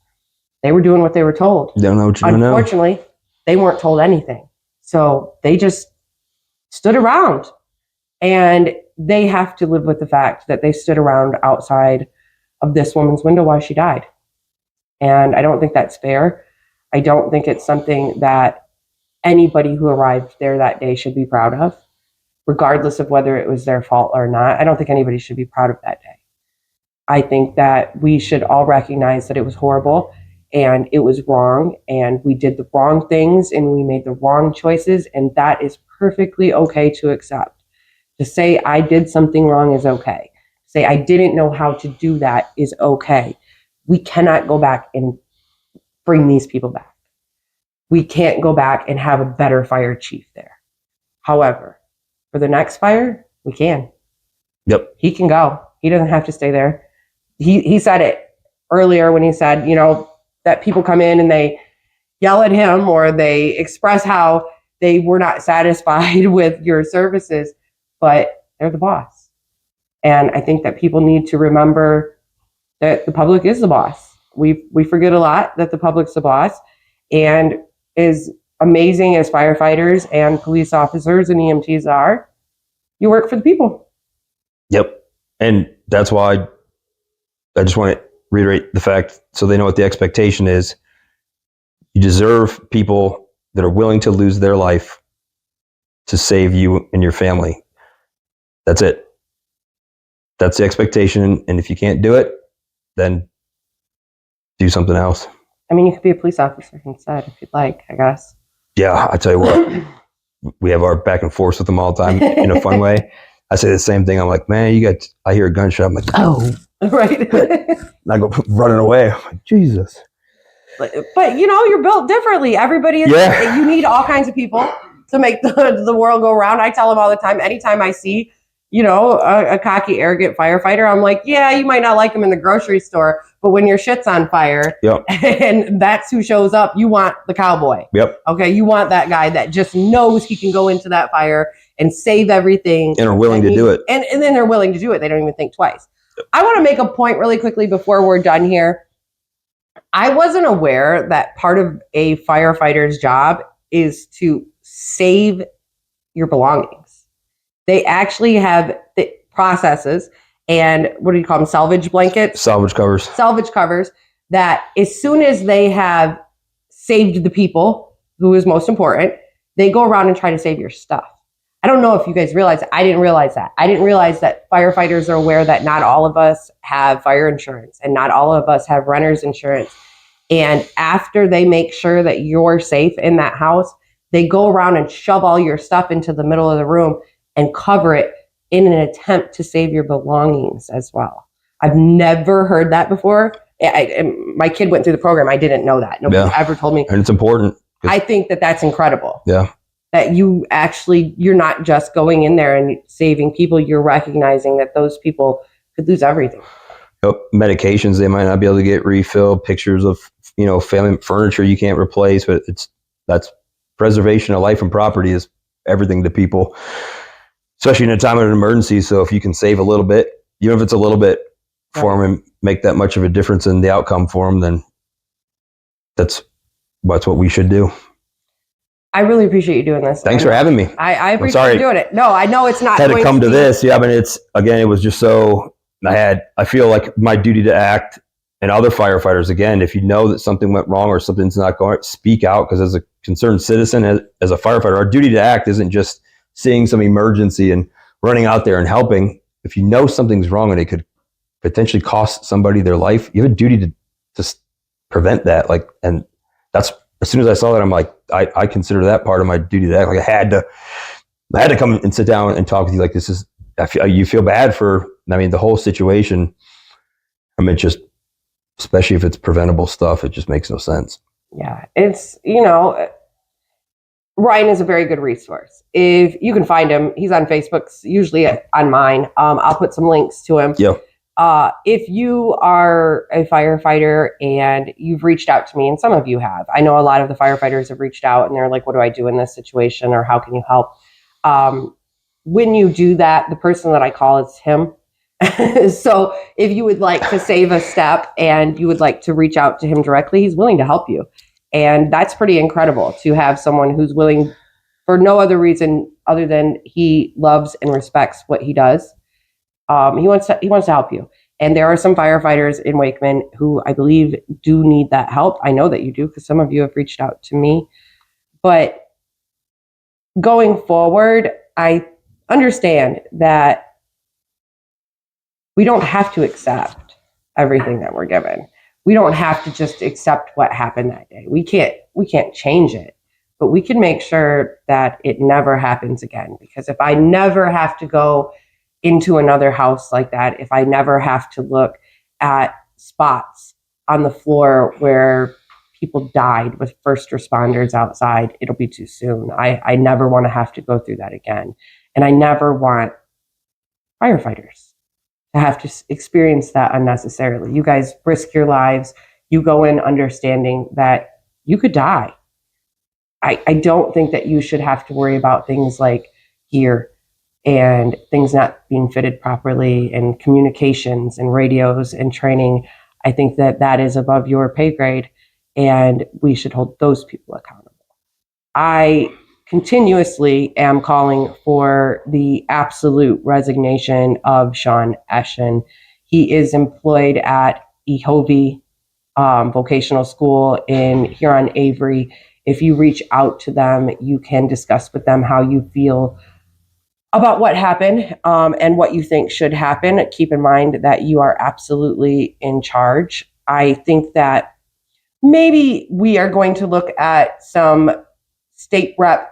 they were doing what they were told. Don't know what you don't know. Unfortunately, they weren't told anything. So they just stood around, and they have to live with the fact that they stood around outside of this woman's window while she died. And I don't think that's fair. I don't think it's something that anybody who arrived there that day should be proud of, regardless of whether it was their fault or not. I don't think anybody should be proud of that day. I think that we should all recognize that it was horrible and it was wrong, and we did the wrong things and we made the wrong choices, and that is perfectly okay to accept. To say I did something wrong is okay. Say I didn't know how to do that is okay. We cannot go back and bring these people back. We can't go back and have a better fire chief there. However, for the next fire, we can. Yep. He can go. He doesn't have to stay there. He said it earlier when he said, that people come in and they yell at him or they express how they were not satisfied with your services, but they're the boss. And I think that people need to remember that the public is the boss. We forget a lot that the public's the boss, and as amazing as firefighters and police officers and EMTs are, you work for the people. Yep. And that's why I just want to reiterate the fact so they know what the expectation is. You deserve people that are willing to lose their life to save you and your family. That's it. That's the expectation. And if you can't do it, then do something else. I mean, you could be a police officer instead if you'd like, I guess. Yeah, I tell you what, we have our back and forth with them all the time in a fun way. I say the same thing. I'm like, man, I hear a gunshot. I'm like, oh. Right. And I go running away. I'm like, Jesus. But you're built differently. Everybody is. Yeah. You need all kinds of people to make the world go round. I tell them all the time. Anytime I see, a cocky, arrogant firefighter, I'm like, yeah, you might not like him in the grocery store, but when your shit's on fire, yep, and that's who shows up, you want the cowboy. Yep. Okay, you want that guy that just knows he can go into that fire and save everything, and are willing to do it. And then they're willing to do it. They don't even think twice. Yep. I want to make a point really quickly before we're done here. I wasn't aware that part of a firefighter's job is to save your belongings. They actually have the processes and what do you call them? Salvage blankets? Salvage covers. Salvage covers that as soon as they have saved the people, who is most important, they go around and try to save your stuff. I don't know if you guys realize it. I didn't realize that. I didn't realize that firefighters are aware that not all of us have fire insurance and not all of us have renter's insurance. And after they make sure that you're safe in that house, they go around and shove all your stuff into the middle of the room and cover it in an attempt to save your belongings as well. I've never heard that before. My kid went through the program. I didn't know that. Nobody ever told me. And it's important. I think that that's incredible. Yeah. That you're not just going in there and saving people. You're recognizing that those people could lose everything. Medications they might not be able to get refilled. Pictures of family furniture you can't replace. But that's preservation of life and property is everything to people, especially in a time of an emergency. So if you can save a little bit, even if it's a little bit for them, and make that much of a difference in the outcome for them, then that's what we should do. I really appreciate you doing this. Thanks for having me. I appreciate you doing it. No, I know it's not. Had to come to this. Yeah, I mean, it was just so. I feel like my duty to act, and other firefighters, again, if you know that something went wrong or something's not going, speak out, because as a concerned citizen, as a firefighter, our duty to act isn't just seeing some emergency and running out there and helping. If you know something's wrong and it could potentially cost somebody their life, you have a duty to prevent that. And that's, as soon as I saw that, I'm like, I consider that part of my duty to act. Like I had to come and sit down and talk with you. Like you feel bad for, the whole situation. Just, especially if it's preventable stuff, it just makes no sense. Yeah. It's, Ryan is a very good resource. If you can find him, he's on Facebook, usually on mine. I'll put some links to him. Yeah. If you are a firefighter and you've reached out to me, and some of you have, I know a lot of the firefighters have reached out and they're like, what do I do in this situation? Or how can you help? When you do that, the person that I call is him. So if you would like to save a step and you would like to reach out to him directly, he's willing to help you. And that's pretty incredible to have someone who's willing for no other reason other than he loves and respects what he does. He wants to help you. And there are some firefighters in Wakeman who I believe do need that help. I know that you do because some of you have reached out to me. But going forward, I understand that we don't have to accept everything that we're given. We don't have to just accept what happened that day. We can't change it. but we can make sure that it never happens again. Because if I never have to go into another house like that, if I never have to look at spots on the floor where people died with first responders outside, it'll be too soon. I never want to have to go through that again. And I never want firefighters to have to experience that unnecessarily. You guys risk your lives. You go in understanding that you could die. I don't think that you should have to worry about things like gear and things not being fitted properly and communications and radios and training. I think that that is above your pay grade, and we should hold those people accountable. I continuously am calling for the absolute resignation of Sean Eschen. He is employed at EHOVI vocational school in Huron Avery. If you reach out to them, you can discuss with them how you feel about what happened and what you think should happen. Keep in mind that you are absolutely in charge. I think that maybe we are going to look at some state rep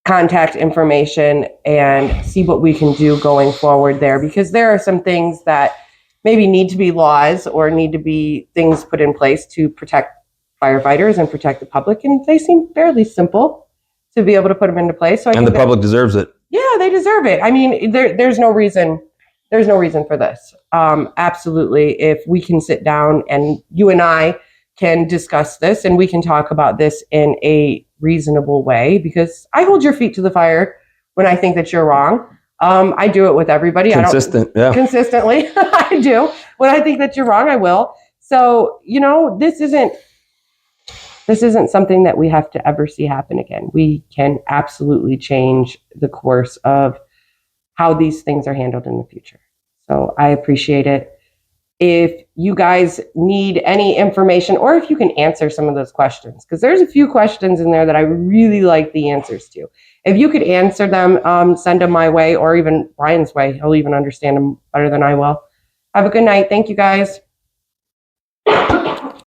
contact information and see what we can do going forward there, because there are some things that maybe need to be laws or need to be things put in place to protect firefighters and protect the public, and they seem fairly simple to be able to put them into place. So the public deserves it. Yeah, they deserve it. I mean, there's no reason for this. Absolutely, if we can sit down and you and I can discuss this and we can talk about this in a reasonable way, because I hold your feet to the fire when I think that you're wrong. I do it with everybody. Consistently. I do. When I think that you're wrong, I will. So, this isn't something that we have to ever see happen again. We can absolutely change the course of how these things are handled in the future. So I appreciate it. If you guys need any information, or if you can answer some of those questions, because there's a few questions in there that I really like the answers to. If you could answer them, send them my way, or even Brian's way. He'll even understand them better than I will. Have a good night. Thank you, guys.